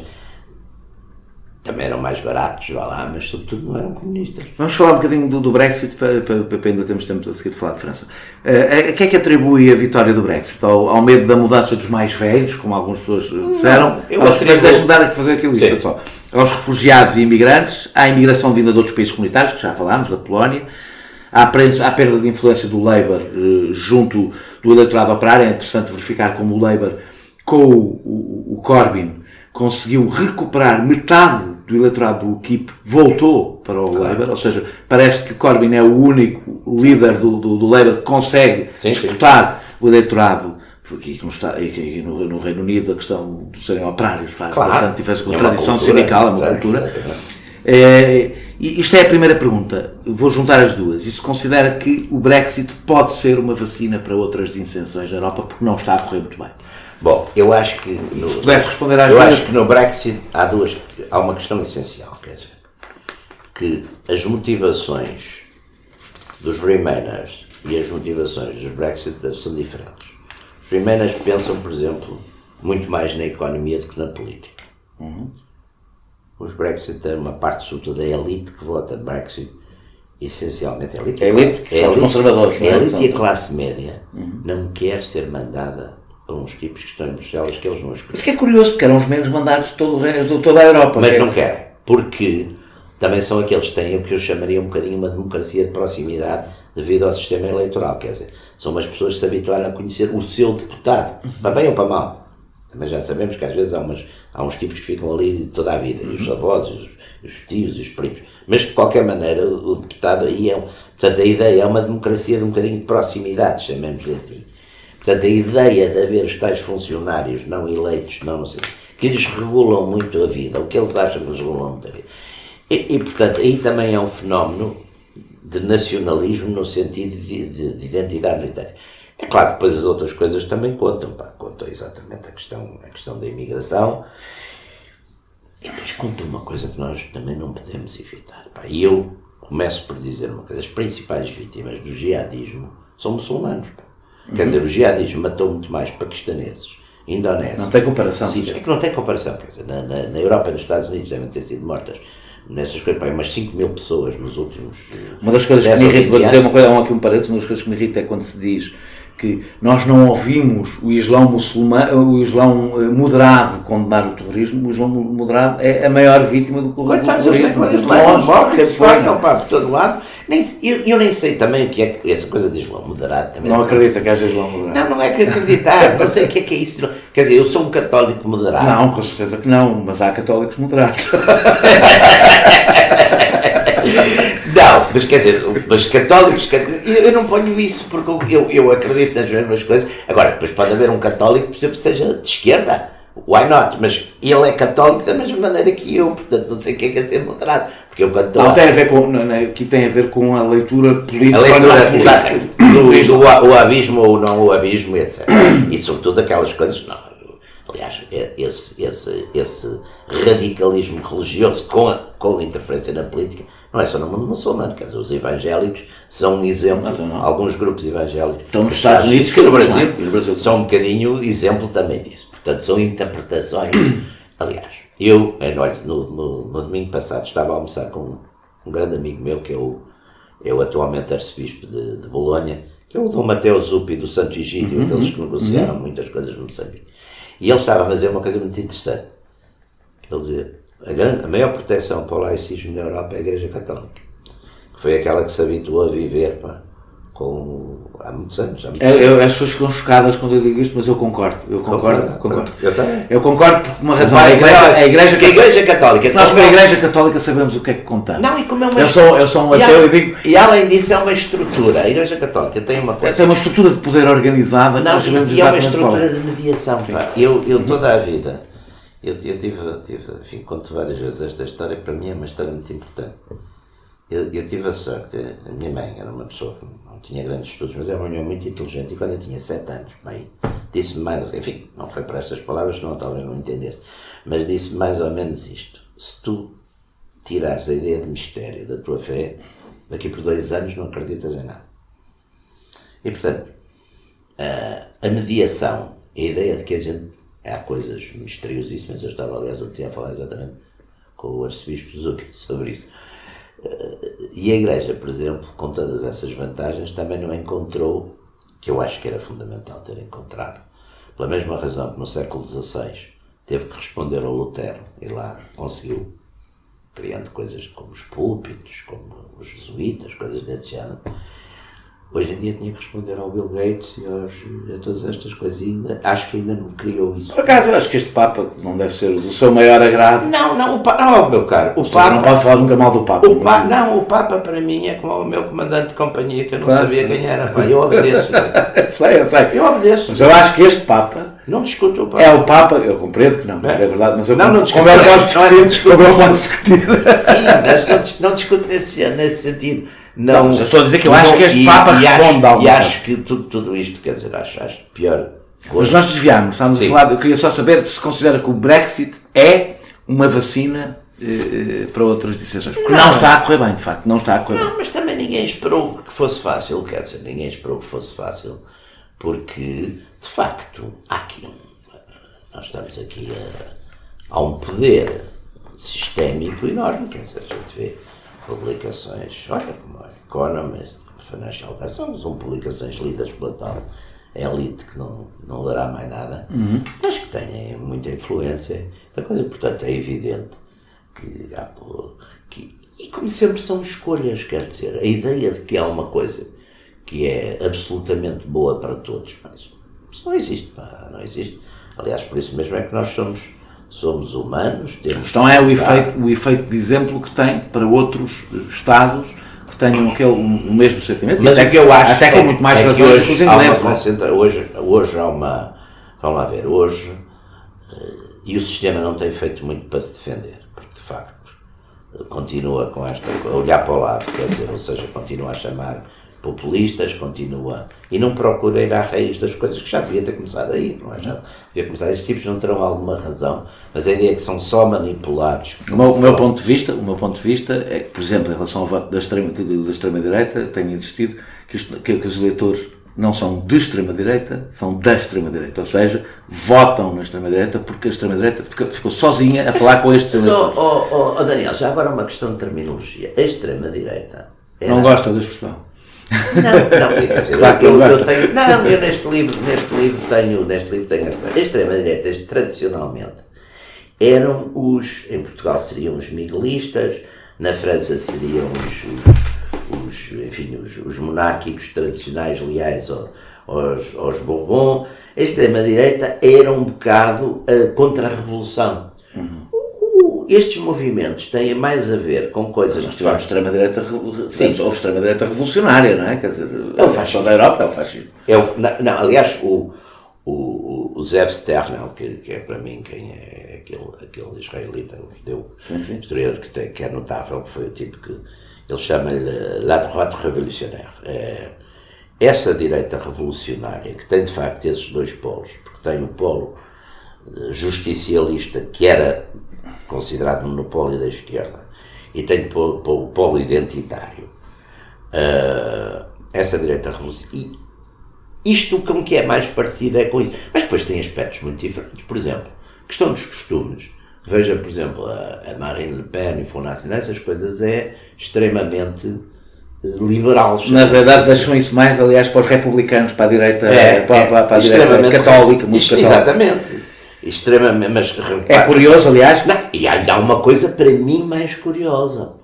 Também eram mais baratos, vá lá, mas sobretudo não eram comunistas. Vamos falar um bocadinho do Brexit, para ainda temos tempo a seguir de falar de França. A que é que atribui a vitória do Brexit? Ao medo da mudança dos mais velhos, como algumas pessoas disseram? Deixa-me dar aqui fazer aquilo lista só. Aos refugiados e imigrantes, à imigração vinda de outros países comunitários, que já falámos, da Polónia, à perda de influência do Labour junto do eleitorado operário. É interessante verificar como o Labour, com o Corbyn, conseguiu recuperar metade do eleitorado do UKIP, voltou para o Labour, ou seja, parece que Corbyn é o único líder do Labour que consegue disputar o eleitorado, porque no Reino Unido a questão de serem operários faz bastante diferença com a tradição sindical, é uma cultura. Isto é a primeira pergunta, vou juntar as duas. E se considera que o Brexit pode ser uma vacina para outras dissensões na Europa, porque não está a correr muito bem? Bom, eu acho que se pudesse responder às eu duas... acho que no Brexit há uma questão essencial, quer dizer, que as motivações dos Remainers e as motivações dos Brexit são diferentes. Os Remainers pensam, por exemplo, muito mais na economia do que na política. Os Brexit têm uma parte sobretudo da elite que vota Brexit, essencialmente a elite. Que são os conservadores. A elite e a classe média não quer ser mandada por uns tipos que estão em Bruxelas que eles não escolhem. Isso que é curioso, porque eram os menos mandados de toda a Europa. Mas não querem, porque também são aqueles que têm o que eu chamaria um bocadinho uma democracia de proximidade devido ao sistema eleitoral, quer dizer, são umas pessoas que se habituaram a conhecer o seu deputado, para bem ou para mal. Também já sabemos que às vezes há uns tipos que ficam ali toda a vida, e os avós, os tios e os primos. Mas de qualquer maneira, o deputado aí portanto, a ideia é uma democracia de um bocadinho de proximidade, chamemos-lhe assim. Portanto, a ideia de haver os tais funcionários não eleitos, não sei, que lhes regulam muito a vida, o que eles acham que lhes regulam muito a vida. E portanto, aí também é um fenómeno de nacionalismo no sentido de identidade britânica. É claro que depois as outras coisas também contam, contam exatamente a questão da imigração, e depois conta uma coisa que nós também não podemos evitar. E eu começo por dizer uma coisa, as principais vítimas do jihadismo são muçulmanos. Quer dizer, o jihadismo matou muito mais paquistaneses, indonésios. Não tem comparação. Sim, é que não tem comparação. Quer dizer, na Europa e nos Estados Unidos devem ter sido mortas nessas coisas, umas 5 mil pessoas nos últimos. Uma das coisas que me irrita, vou dizer uma coisa, aqui um parênteses, uma das coisas que me irrita é quando se diz que nós não ouvimos o Islão muçulmano, o Islão moderado condenar o terrorismo. O Islão moderado é a maior vítima do terrorismo. Sempre foi, por todo lado. Eu nem sei também o que é essa coisa de Islão moderado. Também não acredita que haja Islão moderado? Não é que acreditar, não sei o que é isso. Quer dizer, eu sou um católico moderado. Não, com certeza que não, mas há católicos moderados. Não, mas quer dizer, mas católicos, eu não ponho isso porque eu acredito nas mesmas coisas. Agora, depois pode haver um católico, por exemplo, que seja de esquerda, why not? Mas ele é católico da mesma maneira que eu, portanto não sei o que é ser moderado. Porque eu canto. Não, tem a ver com, aqui tem a ver com a leitura política. A leitura, exato, do abismo ou não o abismo, etc. E sobretudo aquelas coisas, não. Aliás, esse radicalismo religioso com interferência na política não é só no mundo muçulmano, quer dizer, os evangélicos são um exemplo, alguns grupos evangélicos estão nos Estados Unidos que no Brasil são um bocadinho exemplo também disso. Portanto, são interpretações. Aliás, eu no domingo passado estava a almoçar com um grande amigo meu, que é o atualmente arcebispo de Bolonha, que é o Dom Mateus Zuppi do Santo Egídio, aqueles que negociaram muitas coisas no Moçambique. E ele estava a fazer uma coisa muito interessante. Ele dizia, a maior proteção para o laicismo na Europa é a Igreja Católica, que foi aquela que se habituou a viver há muitos anos. As pessoas ficam chocadas quando eu digo isto, mas eu concordo. Eu também. Eu concordo por uma razão. A Igreja Católica. Nós com a Igreja Católica sabemos o que é que contamos. Não, e como é uma eu sou um ateu e digo... E além disso é uma estrutura. A Igreja Católica tem uma coisa... Tem uma estrutura de poder organizada. Não, e é uma estrutura de mediação. Eu toda a vida... Eu enfim, conto várias vezes esta história, que para mim é uma história muito importante. Eu tive a sorte, a minha mãe era uma pessoa que não tinha grandes estudos, mas era uma mulher muito inteligente, e quando eu tinha 7 anos, bem, disse-me mais, enfim, não foi para estas palavras, senão talvez não entendesse, mas disse-me mais ou menos isto: se tu tirares a ideia de mistério da tua fé, daqui por 2 anos não acreditas em nada. E, portanto, a mediação, a ideia de que a gente... Há coisas misteriosíssimas. Eu estava, aliás, eu tinha a falar exatamente com o arcebispo sobre isso. E a Igreja, por exemplo, com todas essas vantagens, também não encontrou, que eu acho que era fundamental ter encontrado, pela mesma razão que no século XVI teve que responder ao Lutero, e lá conseguiu, criando coisas como os púlpitos, como os jesuítas, coisas desse género. Hoje em dia tinha que responder ao Bill Gates e a todas estas coisas. Acho que ainda não criou isso. Por acaso, eu acho que este Papa não deve ser do seu maior agrado. Não, o Papa, meu caro. O Papa não pode falar nunca mal do Papa. O Papa para mim é como o meu comandante de companhia, que eu não sabia quem era. Pá, eu obedeço. Eu sei. Eu obedeço. Mas eu acho que este Papa... Não discuto o Papa. É o Papa, eu compreendo que não, mas é verdade, mas eu não discuto. Como eu posso discutir. Sim, não discuto nesse sentido. Não, mas eu estou a dizer que eu acho que este Papa responde ao... E acho que tudo isto, quer dizer, acho pior. Mas nós desviámos, estávamos a falar, eu queria só saber se considera que o Brexit é uma vacina para outras dissensões. Porque não está a correr bem, de facto, não está a correr bem. Não, mas também ninguém esperou que fosse fácil, quer dizer, ninguém esperou que fosse fácil, porque, de facto, há aqui nós estamos aqui há um poder sistémico enorme, quer dizer, a gente vê publicações, olha, como a Economist, como a Financial Times, são publicações lidas pela tal elite que não dará mais nada, mas que têm muita influência da coisa. Portanto, é evidente e como sempre são escolhas, quer dizer, a ideia de que há uma coisa que é absolutamente boa para todos, mas isso não existe, não existe. Aliás, por isso mesmo é que nós somos humanos. A questão é o efeito de exemplo que tem para outros Estados que tenham o mesmo sentimento. Mas o que eu acho até com muito mais razões que os ingleses. Hoje há uma... Vamos lá ver, hoje... E o sistema não tem feito muito para se defender, porque de facto continua com a olhar para o lado, quer dizer, ou seja, continua a chamar populistas, continua e não procura ir à raiz das coisas, que já devia ter começado aí, não é? Já devia começar. Estes tipos não terão alguma razão, mas a ideia é que são só manipulados. O meu ponto de vista é que, por exemplo, em relação ao voto da extrema-direita, tenho insistido que os eleitores não são de extrema-direita, são da extrema-direita, ou seja, votam na extrema-direita porque a extrema-direita ficou sozinha a falar com estes eleitores. Daniel, já agora uma questão de terminologia. A extrema-direita... Não gosta da expressão? Não, quer dizer, claro eu tenho... Não, eu neste livro tenho a extrema-direita, tradicionalmente, eram em Portugal seriam os miguelistas, na França seriam os monárquicos tradicionais leais aos Bourbons. A extrema-direita era um bocado a contra-revolução. Estes movimentos têm mais a ver com coisas... Nós tivemos extrema-direita, houve extrema-direita revolucionária, não é? Quer dizer, é o fascismo da Europa, é o fascismo. Aliás, o Zev Sternel, que é para mim quem é aquele israelita, o judeu, historiador que é notável, que foi o tipo que ele chama-lhe la droite révolutionnaire. Essa direita revolucionária, que tem de facto esses dois polos, porque tem o polo justicialista, que era considerado monopólio da esquerda, e tem o polo identitário. Essa direita revolucionária. Isto com que é mais parecido é com isso. Mas depois tem aspectos muito diferentes. Por exemplo, questão dos costumes. Veja, por exemplo, a Marine Le Pen e o Front National, essas coisas é extremamente liberal. Na verdade, deixam isso mais, aliás, para os republicanos, para a direita, para a direita católica, muito católica. Exatamente. Extremamente, mas é curioso, aliás. E ainda há uma coisa para mim mais curiosa.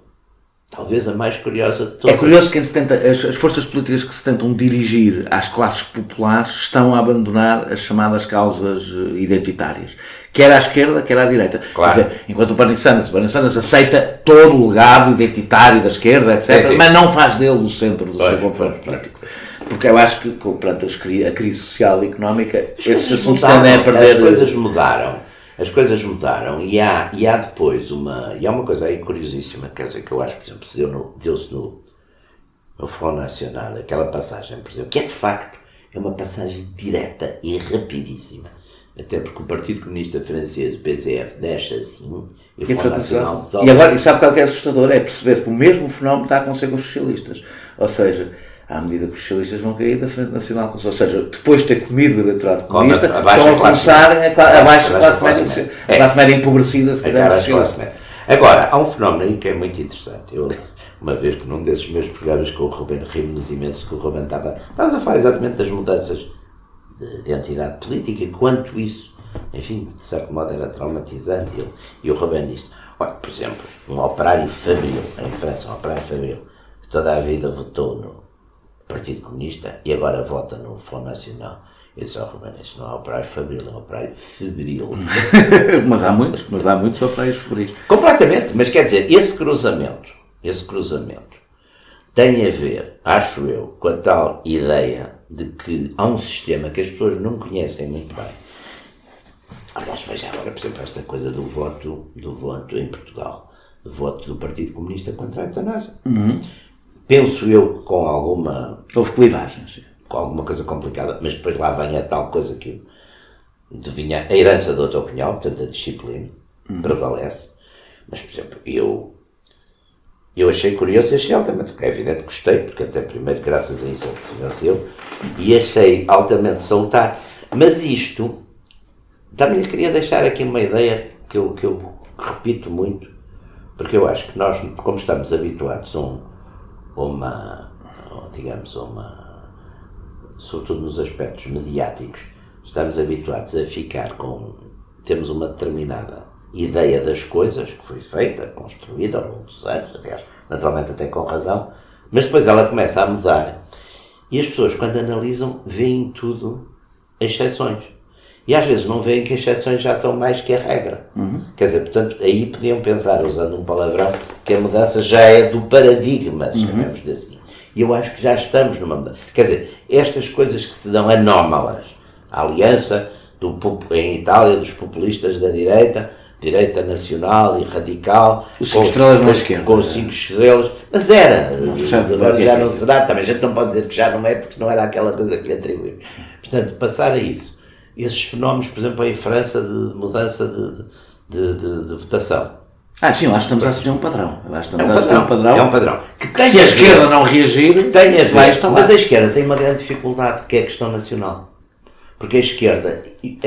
Talvez a mais curiosa de todas. É curioso que as forças políticas que se tentam dirigir às classes populares estão a abandonar as chamadas causas identitárias. Quer à esquerda, quer à direita. Claro. Quer dizer, enquanto o Bernie Sanders aceita todo o legado identitário da esquerda, etc., mas não faz dele o centro do seu confronto político. Porque eu acho que, perante a crise social e económica, esses assuntos tendem a perder... As coisas mudaram e há depois uma coisa aí curiosíssima, quer dizer, que eu acho, por exemplo, deu-se no Front National, aquela passagem, por exemplo, que é de facto uma passagem direta e rapidíssima, até porque o Partido Comunista Francês, o PCF, deixa assim, e o Front National sobe. E sabe qual que é assustador? É perceber que o mesmo fenómeno está a acontecer com os socialistas, ou seja, à medida que os socialistas vão cair da Frente Nacional, ou seja, depois de ter comido o eleitorado comunista, estão a começar abaixo da classe média empobrecida, se calhar. Agora, há um fenómeno aí que é muito interessante. Eu, uma vez que num desses meus programas com o Ruben, rimos imenso que o Ruben estávamos a falar exatamente das mudanças de identidade política, e quanto isso, enfim, de certo modo era traumatizante, e o Ruben disse, olha, por exemplo, um operário fabril, em França, um operário fabril, que toda a vida votou no Partido Comunista e agora vota no Front Nacional. Eu disse ao Ruben, isso não é operário fabril, é um operário febril. mas há muitos operários febris. Completamente, mas quer dizer, esse cruzamento tem a ver, acho eu, com a tal ideia de que há um sistema que as pessoas não conhecem muito bem. Aliás, veja agora, por exemplo, esta coisa do voto em Portugal, do voto do Partido Comunista contra a eutanásia. Penso eu que com alguma... Houve clivagens. Com alguma coisa complicada, mas depois lá vem a tal coisa que adivinha, a herança do Dr. Cunhal, portanto a disciplina, prevalece. Mas, por exemplo, eu achei curioso e achei altamente, porque é evidente que gostei, porque até primeiro, graças a isso, ele se venceu, e achei altamente salutar. Mas isto, também lhe queria deixar aqui uma ideia que eu repito muito, porque eu acho que nós, como estamos habituados a uma, sobretudo nos aspectos mediáticos, estamos habituados a ficar temos uma determinada ideia das coisas, que foi feita, construída ao longo dos anos, aliás, naturalmente até com razão, mas depois ela começa a mudar, e as pessoas, quando analisam, veem tudo exceções. E às vezes não veem que as exceções já são mais que a regra. Quer dizer, portanto, aí podiam pensar, usando um palavrão, que a mudança já é do paradigma, chamemos-lhe assim. E eu acho que já estamos numa mudança. Quer dizer, estas coisas que se dão anómalas, a aliança em Itália dos populistas da direita nacional e radical, os 5 estrelas na esquerda, com 5 estrelas, mas era, agora já não será, também a gente não pode dizer que já não é, porque não era aquela coisa que lhe atribuímos. Portanto, passar a isso, esses fenómenos, por exemplo, em França, de mudança de votação. Sim, eu acho que estamos a assistir a um padrão. É um padrão. Que se a esquerda não reagir, tem a ver, mas a esquerda tem uma grande dificuldade, que é a questão nacional. Porque a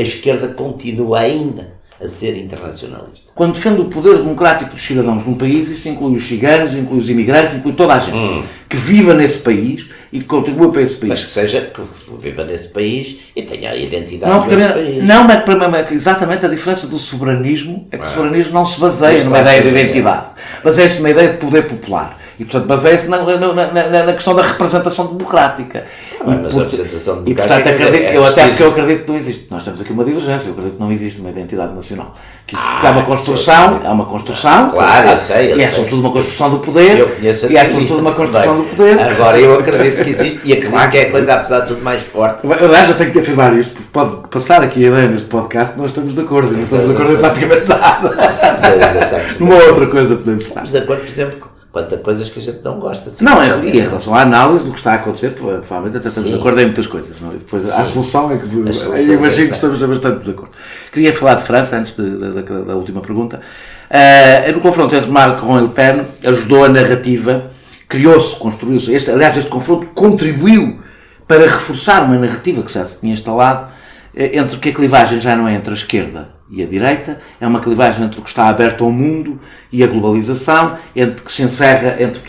esquerda continua ainda a ser internacionalista. Quando defende o poder democrático dos cidadãos de um país, isso inclui os ciganos, inclui os imigrantes, inclui toda a gente que viva nesse país e que contribua para esse país. Mas que viva nesse país e tenha a identidade desse país. Não, mas exatamente a diferença do soberanismo é que o soberanismo não se baseia numa ideia de identidade. Baseia-se numa ideia de poder popular. E, portanto, baseia-se na questão da representação democrática. Mas a representação democrática... E, portanto, eu acredito que não existe. Nós temos aqui uma divergência. Eu acredito que não existe uma identidade nacional. Que isso é uma construção. Claro, eu sei. E é sobretudo uma construção do poder. E é sobretudo uma construção do poder. Agora, eu acredito que existe. E acredito que é a coisa, apesar de tudo, mais forte. Aliás, eu tenho que afirmar isto, porque pode passar aqui a ideia neste podcast que nós estamos de acordo. Não estamos de acordo em praticamente nada. Numa outra coisa podemos estar. Estamos de acordo, por exemplo, quanto a coisas que a gente não gosta. Não, em relação à análise do que está a acontecer, provavelmente até estamos de acordo em muitas coisas. Não? E depois a solução é que eu imagino que estamos bastante de acordo. Queria falar de França, antes da última pergunta. No confronto entre Macron e Le Pen, ajudou a narrativa, construiu-se. Este confronto contribuiu para reforçar uma narrativa que já se tinha instalado, entre que a clivagem já não é entre a esquerda e a direita, é uma clivagem entre o que está aberto ao mundo e a globalização, entre que se encerra, entre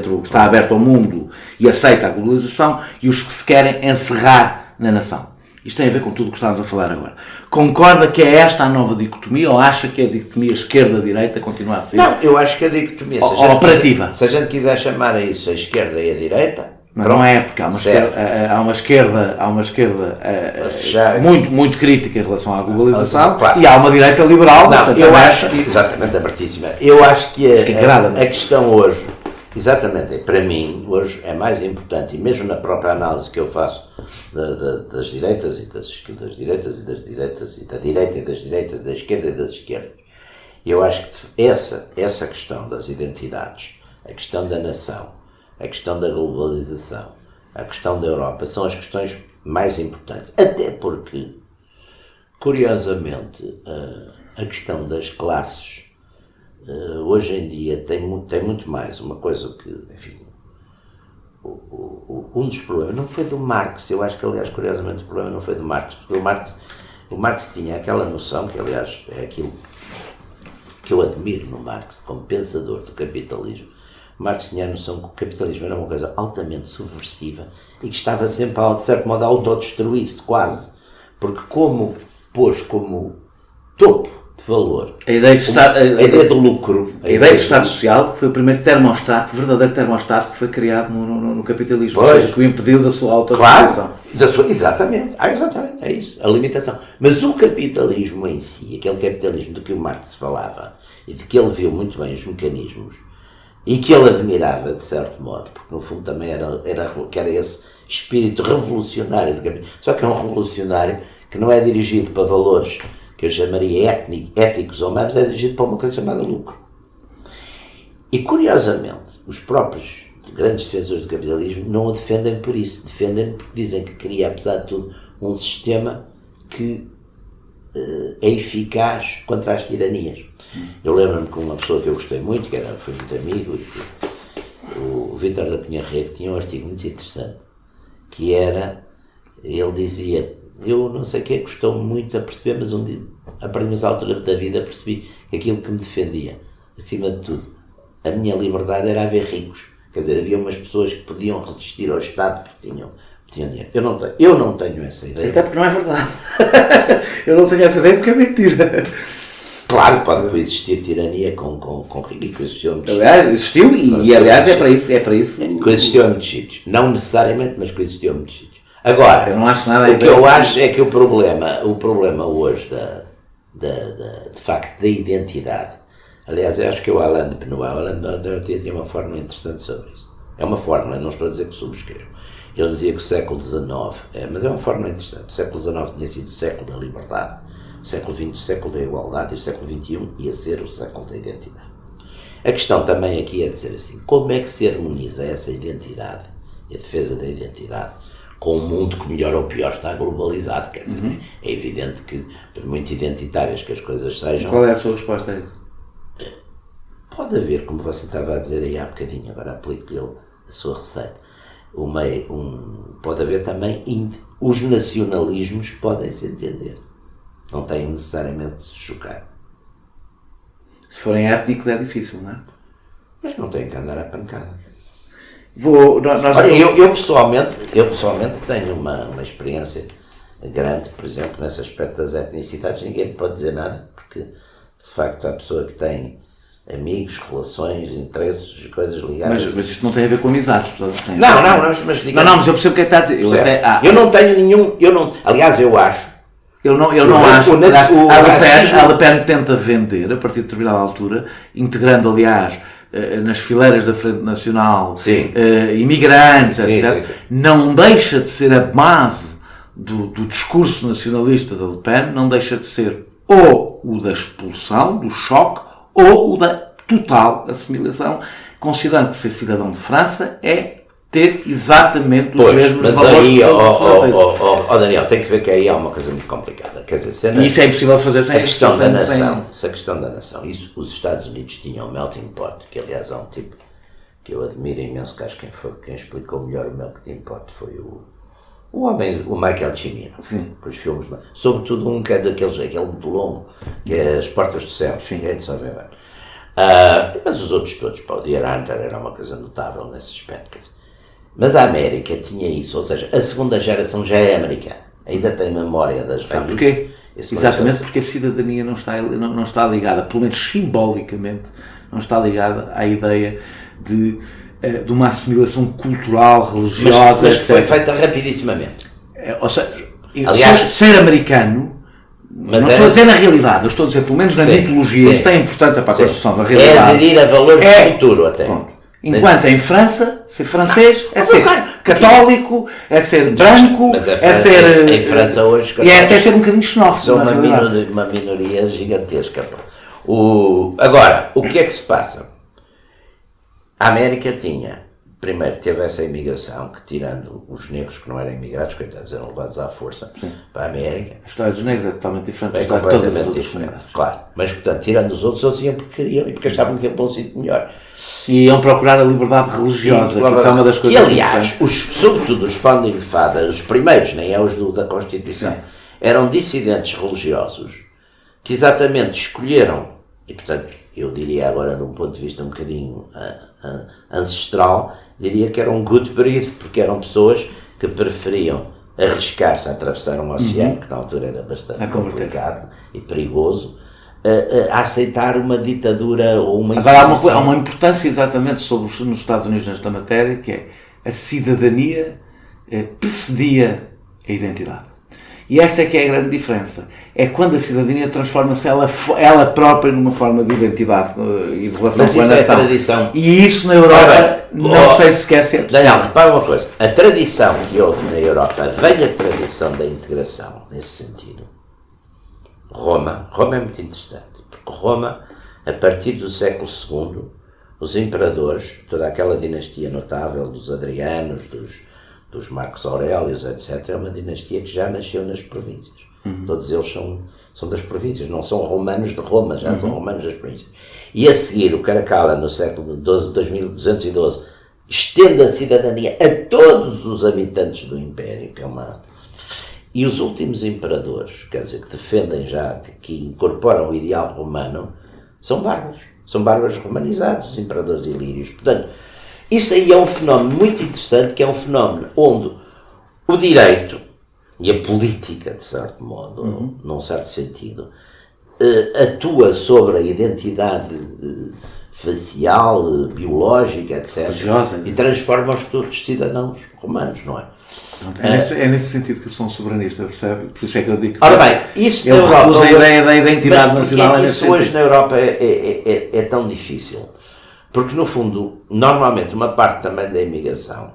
o que está aberto ao mundo e aceita a globalização e os que se querem encerrar na nação. Isto tem a ver com tudo o que estávamos a falar agora. Concorda que é esta a nova dicotomia ou acha que a dicotomia esquerda-direita continua a ser? Não, eu acho que a dicotomia, operativa. Se a gente quiser chamar a isso a esquerda e a direita, não é, porque há uma esquerda muito crítica em relação à globalização, claro. E há uma direita liberal. Não, eu acho que, exatamente, abertíssima. Eu acho que a questão hoje, exatamente, para mim, hoje é mais importante, e mesmo na própria análise que eu faço das direitas e das direitas e das direitas e da direita e das direitas, da esquerda e das esquerdas, eu acho que essa questão das identidades, a questão da nação, a questão da globalização, a questão da Europa, são as questões mais importantes. Até porque, curiosamente, a questão das classes, hoje em dia, tem muito mais uma coisa que, enfim, um dos problemas não foi do Marx, eu acho que, aliás, curiosamente, o problema não foi do Marx, porque o Marx tinha aquela noção, que, aliás, é aquilo que eu admiro no Marx, como pensador do capitalismo. Marx tinha a noção que o capitalismo era uma coisa altamente subversiva e que estava sempre, de certo modo, a autodestruir-se, quase. Porque pôs como topo de valor a ideia do lucro. A ideia do Estado Social foi o primeiro termostato, verdadeiro termostato que foi criado no capitalismo, pois, ou seja, que o impediu da sua autodestruição. Claro, exatamente, é isso, a limitação. Mas o capitalismo em si, aquele capitalismo de que o Marx falava e de que ele viu muito bem os mecanismos e que ele admirava, de certo modo, porque no fundo também era esse espírito revolucionário do capitalismo, só que é um revolucionário que não é dirigido para valores que eu chamaria éticos ou humanos, é dirigido para uma coisa chamada lucro. E, curiosamente, os próprios grandes defensores do capitalismo não o defendem por isso, defendem porque dizem que cria, apesar de tudo, um sistema que é eficaz contra as tiranias. Eu lembro-me que uma pessoa que eu gostei muito, foi muito amigo, o Vítor da Cunha Rego, tinha um artigo muito interessante, que era, ele dizia, eu não sei o que custou muito a perceber, mas a partir da altura da vida percebi que aquilo que me defendia, acima de tudo, a minha liberdade era haver ricos. Quer dizer, havia umas pessoas que podiam resistir ao Estado porque tinham dinheiro. Eu não tenho essa ideia. Até porque não é verdade. Eu não tenho essa ideia porque é mentira. Claro, pode coexistir tirania com rico, e coexistiu muitos. Aliás, existiu e aliás é para isso. Coexistiu a muitos sítios. Não necessariamente, mas coexistiu a muitos sítios. Agora, eu não acho nada o que eu acho é que o problema hoje de facto da identidade, aliás, eu acho que o Alain de Benoit tinha uma fórmula interessante sobre isso. É uma fórmula, não estou a dizer que subscrevo. Ele dizia que o século XIX, mas é uma fórmula interessante, o século XIX tinha sido o século da liberdade, o século XX o século da igualdade e o século XXI ia ser o século da identidade. A questão também aqui é dizer assim, como é que se harmoniza essa identidade e a defesa da identidade com um mundo que melhor ou pior está globalizado, quer dizer, é evidente que, por muito identitárias que as coisas sejam... Qual é a sua resposta a isso? Pode haver, como você estava a dizer aí há bocadinho, agora aplico-lhe a sua receita, pode haver também, os nacionalismos podem se entender, não têm necessariamente de se chocar. Se forem étnicos é difícil, não é? Mas não têm que andar à pancada. Olha, eu pessoalmente tenho uma experiência grande, por exemplo, nesse aspecto das etnicidades. Ninguém me pode dizer nada, porque de facto há pessoa que tem amigos, relações, interesses, coisas ligadas. Mas isto não tem a ver com amizades, mas mas eu percebo o que é que está a dizer. Eu não tenho nenhum, aliás, eu acho. Eu não acho. A Le Pen tenta vender, a partir de determinada altura, integrando, aliás, nas fileiras da Frente Nacional, imigrantes, etc., não deixa de ser a base do discurso nacionalista da Le Pen, não deixa de ser ou o da expulsão, do choque, ou o da total assimilação, considerando que ser cidadão de França é ter exatamente os mesmos valores que os franceses. Daniel, tem que ver que aí há uma coisa muito complicada. Quer dizer, isso é impossível de fazer sem a questão da nação. Se a questão da nação, isso, os Estados Unidos tinham o melting pot, que aliás é um tipo que eu admiro imenso, que acho que quem explicou melhor o melting pot foi o homem, o Michael Cimino, com os filmes, sobretudo um que é aquele muito longo, que é As Portas do Céu, que é de São Bernardo. Mas os outros todos, o Deer Hunter era uma coisa notável nesse aspecto. Mas a América tinha isso, ou seja, a segunda geração já é americana, ainda tem memória das raízes. Sabe porquê? Exatamente porque a cidadania não está ligada, pelo menos simbolicamente, não está ligada à ideia de uma assimilação cultural, religiosa, mas etc. Foi feita rapidissimamente. Ou seja, aliás, ser americano, não estou a dizer na realidade, eu estou a dizer pelo menos na mitologia, isso é importante para a construção da realidade. É aderir a valores do futuro até. Bom, enquanto em França, ser francês é ser católico, é ser branco, é ser... Em França hoje... E é até ser um bocadinho xenófobo. São uma minoria gigantesca. Agora, o que é que se passa? A América tinha, primeiro teve essa imigração que, tirando os negros que não eram imigrados, coitados, eram levados à força para a América. A história dos negros é totalmente diferente da É história de todas as completamente outras diferente, comunidades. claro. Mas, portanto, tirando os outros iam porque queriam e porque achavam que iam para um sítio melhor. E iam procurar a liberdade religiosa, que isso é uma das coisas que, aliás, sobretudo os Founding Fathers, os primeiros, nem é os da Constituição, eram dissidentes religiosos que exatamente escolheram, e portanto, eu diria agora de um ponto de vista um bocadinho ancestral, diria que eram good breed, porque eram pessoas que preferiam arriscar-se a atravessar um oceano, que na altura era bastante complicado e perigoso, a aceitar uma ditadura ou uma imposição. Agora há uma importância exatamente nos Estados Unidos nesta matéria, que é a cidadania precedia a identidade. E essa é que é a grande diferença. É quando a cidadania transforma-se ela própria numa forma de identidade e de relação com a nação. É tradição. E isso na Europa não sei se esquece. Daniel, repara uma coisa. A tradição que houve na Europa, a velha tradição da integração, nesse sentido, Roma é muito interessante, porque Roma, a partir do século II, os imperadores, toda aquela dinastia notável dos Adrianos, dos Marcos Aurélios, etc., é uma dinastia que já nasceu nas províncias. Todos eles são das províncias, não são romanos de Roma, já são romanos das províncias. E a seguir, o Caracalla, no século XII, 2212, estende a cidadania a todos os habitantes do Império, que é uma... E os últimos imperadores, quer dizer, que defendem já, que incorporam o ideal romano, são bárbaros romanizados, os imperadores ilírios. Portanto, isso aí é um fenómeno muito interessante, que é um fenómeno onde o direito e a política, de certo modo, num certo sentido, atua sobre a identidade facial, biológica, etc. Religiosa, e transforma-os todos cidadãos romanos, não é? É nesse sentido que eu sou um soberanista, percebe? Por isso é que eu digo que ora bem, isso eu recuso a ideia da identidade nacional. Mas isso hoje na Europa é tão difícil? Porque, no fundo, normalmente uma parte também da imigração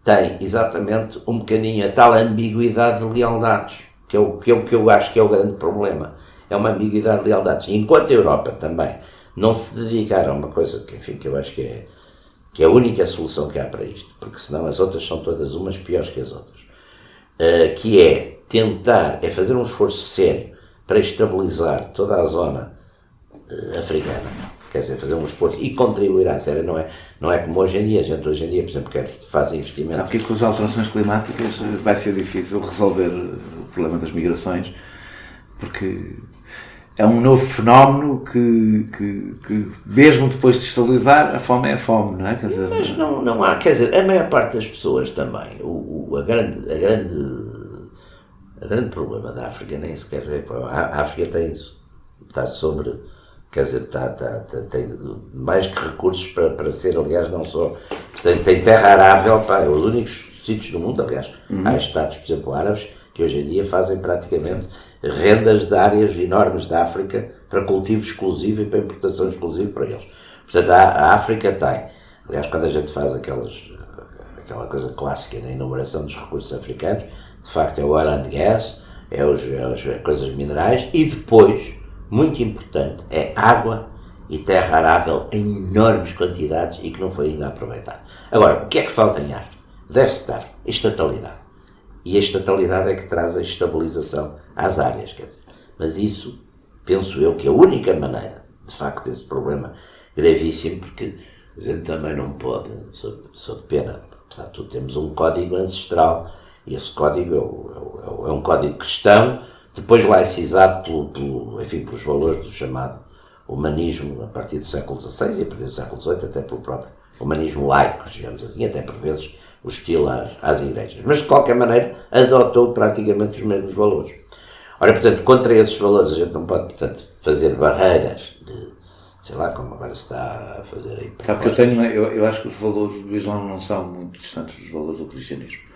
tem exatamente um bocadinho a tal ambiguidade de lealdades, que é o que eu acho que é o grande problema. É uma ambiguidade de lealdades. E enquanto a Europa também não se dedicar a uma coisa que, enfim, que eu acho que é a única solução que há para isto, porque senão as outras são todas umas piores que as outras, que é fazer um esforço sério para estabilizar toda a zona africana, quer dizer, fazer um esforço e contribuir à série, não é como hoje em dia, a gente hoje em dia, por exemplo, faz investimentos. Sabe que com as alterações climáticas vai ser difícil resolver o problema das migrações, porque é um novo fenómeno que mesmo depois de estabilizar, a fome é a fome, não é? Quer dizer, mas não há, quer dizer, a maior parte das pessoas também, o grande problema da África nem sequer é, a África está sobre, quer dizer, tem mais que recursos para ser, aliás, não só, tem terra arável, é os únicos sítios do mundo, aliás, há estados, por exemplo, árabes, que hoje em dia fazem praticamente rendas de áreas enormes da África para cultivo exclusivo e para importação exclusiva para eles. Portanto, a África tem, aliás, quando a gente faz aquela coisa clássica da enumeração dos recursos africanos, de facto é o oil and gas, é as coisas minerais e depois, muito importante, é água e terra arável em enormes quantidades e que não foi ainda aproveitado. Agora, o que é que falta em África? Deve-se dar estatalidade. E a estatalidade é que traz a estabilização às áreas, quer dizer. Mas isso, penso eu, que é a única maneira, de facto, desse problema gravíssimo, porque a gente também não pode, sou de pena, apesar de tudo, temos um código ancestral, e esse código é um código cristão, depois laicizado pelos valores do chamado humanismo a partir do século XVI e a partir do século XVIII, até pelo próprio humanismo laico, digamos assim, até por vezes hostil às igrejas. Mas, de qualquer maneira, adotou praticamente os mesmos valores. Ora, portanto, contra esses valores a gente não pode, portanto, fazer barreiras de, sei lá, como agora se está a fazer aí. Sabe que eu acho que os valores do Islão não são muito distantes dos valores do cristianismo.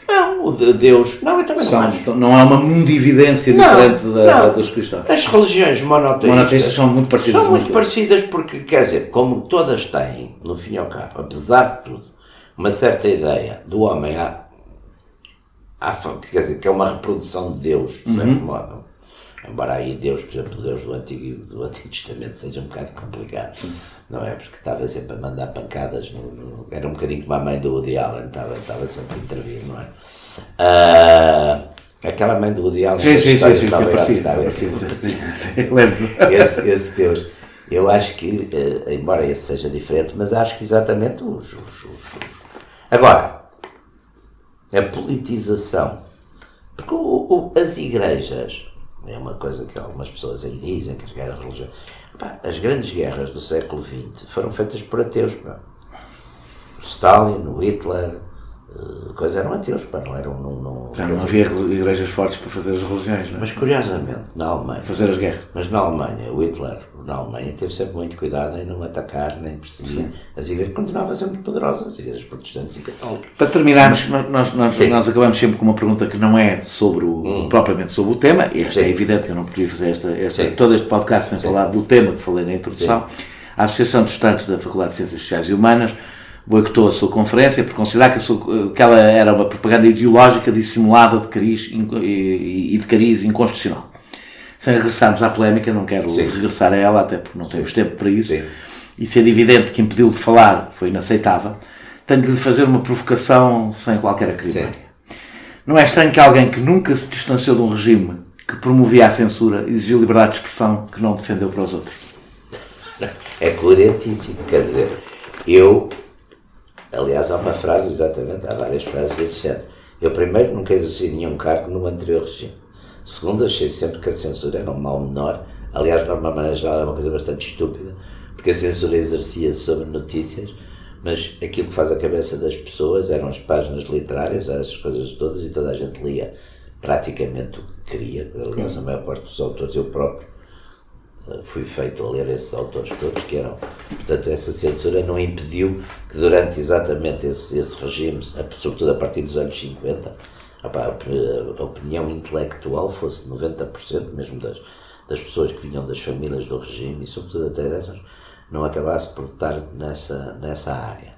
Não, o de Deus... Não, eu também não acho. Não há uma mundividência diferente dos cristãos. As religiões monoteístas são muito parecidas. São muito parecidas porque, quer dizer, como todas têm, no fim e ao cabo, apesar de tudo, uma certa ideia do homem quer dizer, que é uma reprodução de Deus, de certo modo. Embora aí Deus, por exemplo, Deus do Antigo Testamento seja um bocado complicado, não é? Porque estava sempre a mandar pancadas, era um bocadinho como a mãe do Woody Allen, estava sempre a intervir, não é? Aquela mãe do Woody Allen... Sim, lembro. Esse Deus, eu acho que, embora esse seja diferente, mas acho que exatamente Agora, a politização, porque as igrejas, é uma coisa que algumas pessoas aí dizem, que as guerras religiosas, as grandes guerras do século XX foram feitas por ateus, Stalin, Hitler, coisas eram ateus, não eram... Já não havia igrejas fortes para fazer as religiões, não é? Mas curiosamente, na Alemanha... Fazer as guerras. Mas na Alemanha, o Hitler, na Alemanha, teve sempre muito cuidado em não atacar, nem perseguir. As igrejas continuavam a ser muito poderosas, as igrejas protestantes e católicas. Para terminarmos, nós acabamos sempre com uma pergunta que não é sobre propriamente sobre o tema, e esta é evidente que eu não podia fazer todo este podcast sem falar do tema que falei na introdução. A Associação de Estudantes da Faculdade de Ciências Sociais e Humanas boicotou a sua conferência por considerar que ela era uma propaganda ideológica dissimulada de cariz e de cariz inconstitucional. Sem regressarmos à polémica, não quero regressar a ela, até porque não temos tempo para isso, e sendo evidente que impediu de falar foi inaceitável, tenho de lhe fazer uma provocação sem qualquer acritério. Não é estranho que alguém que nunca se distanciou de um regime que promovia a censura exigiu liberdade de expressão que não defendeu para os outros? É coerentíssimo, quer dizer, aliás, há uma frase, exatamente, há várias frases desse género. Eu, primeiro, nunca exerci nenhum cargo no anterior regime. Segundo, achei sempre que a censura era um mal menor. Aliás, de uma maneira geral, é uma coisa bastante estúpida, porque a censura exercia-se sobre notícias, mas aquilo que faz a cabeça das pessoas eram as páginas literárias, essas coisas todas, e toda a gente lia praticamente o que queria. Aliás, a maior parte dos autores, eu próprio, fui feito a ler esses autores todos que eram, portanto essa censura não impediu que durante exatamente esse regime, sobretudo a partir dos anos 50, a opinião intelectual fosse 90% mesmo das pessoas que vinham das famílias do regime e sobretudo até dessas, não acabasse por estar nessa área.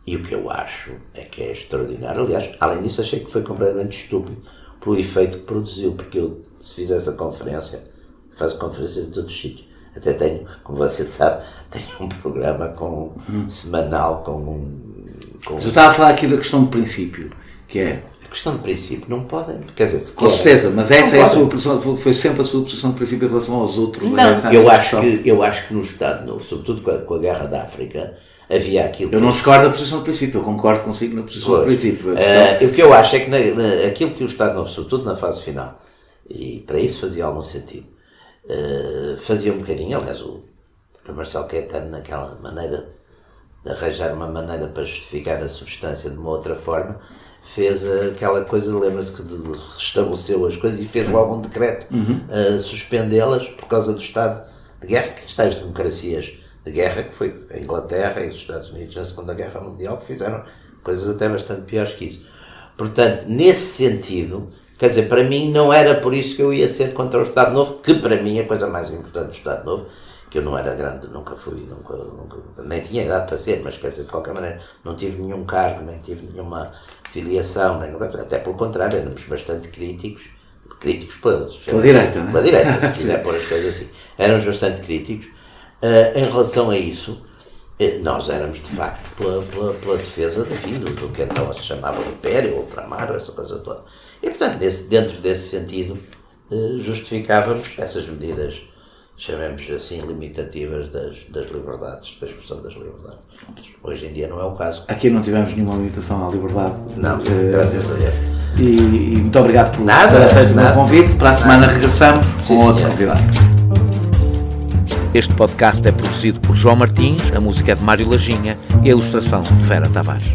E o que eu acho é que é extraordinário, aliás, além disso achei que foi completamente estúpido pelo efeito que produziu, porque eu, se fizesse a conferência, faço conferências em todos os sítios. Até tenho, como você sabe, tenho um programa semanal Mas eu estava a falar aqui da questão de princípio, que é... A questão de princípio não podem, quer dizer, com certeza, mas essa é a sua posição, foi sempre a sua posição de princípio em relação aos outros. Não, eu acho que no Estado Novo, sobretudo com a Guerra da África, havia aquilo... Eu não discordo da posição de princípio, eu concordo consigo na posição de princípio. O que eu acho é que aquilo que o Estado Novo, sobretudo na fase final, e para isso fazia algum sentido, fazia um bocadinho, aliás, o Marcelo Caetano, naquela maneira de arranjar uma maneira para justificar a substância de uma outra forma, fez aquela coisa, lembra-se que restabeleceu as coisas e fez logo um decreto suspendê-las por causa do estado de guerra, que está as democracias de guerra, que foi a Inglaterra e os Estados Unidos na Segunda Guerra Mundial, que fizeram coisas até bastante piores que isso. Portanto, nesse sentido, quer dizer, para mim não era por isso que eu ia ser contra o Estado Novo, que para mim a coisa mais importante do Estado Novo, que eu não era grande, nunca fui, nem tinha idade para ser, mas quer dizer, de qualquer maneira, não tive nenhum cargo, nem tive nenhuma filiação, até pelo contrário, éramos bastante críticos pela direita, não é? Pela direita, se quiser pôr as coisas assim. Éramos bastante críticos. Em relação a isso, nós éramos de facto pela defesa do que então se chamava o Império, ou para Amaro, essa coisa toda. E portanto, dentro desse sentido, justificávamos essas medidas, chamemos assim, limitativas das liberdades, da expressão das liberdades. Hoje em dia não é o caso. Aqui não tivemos nenhuma limitação à liberdade. Não, graças a Deus. E muito obrigado por ter aceito o meu convite. Para a semana regressamos com outro convidado. Este podcast é produzido por João Martins, a música é de Mário Lajinha e a ilustração de Vera Tavares.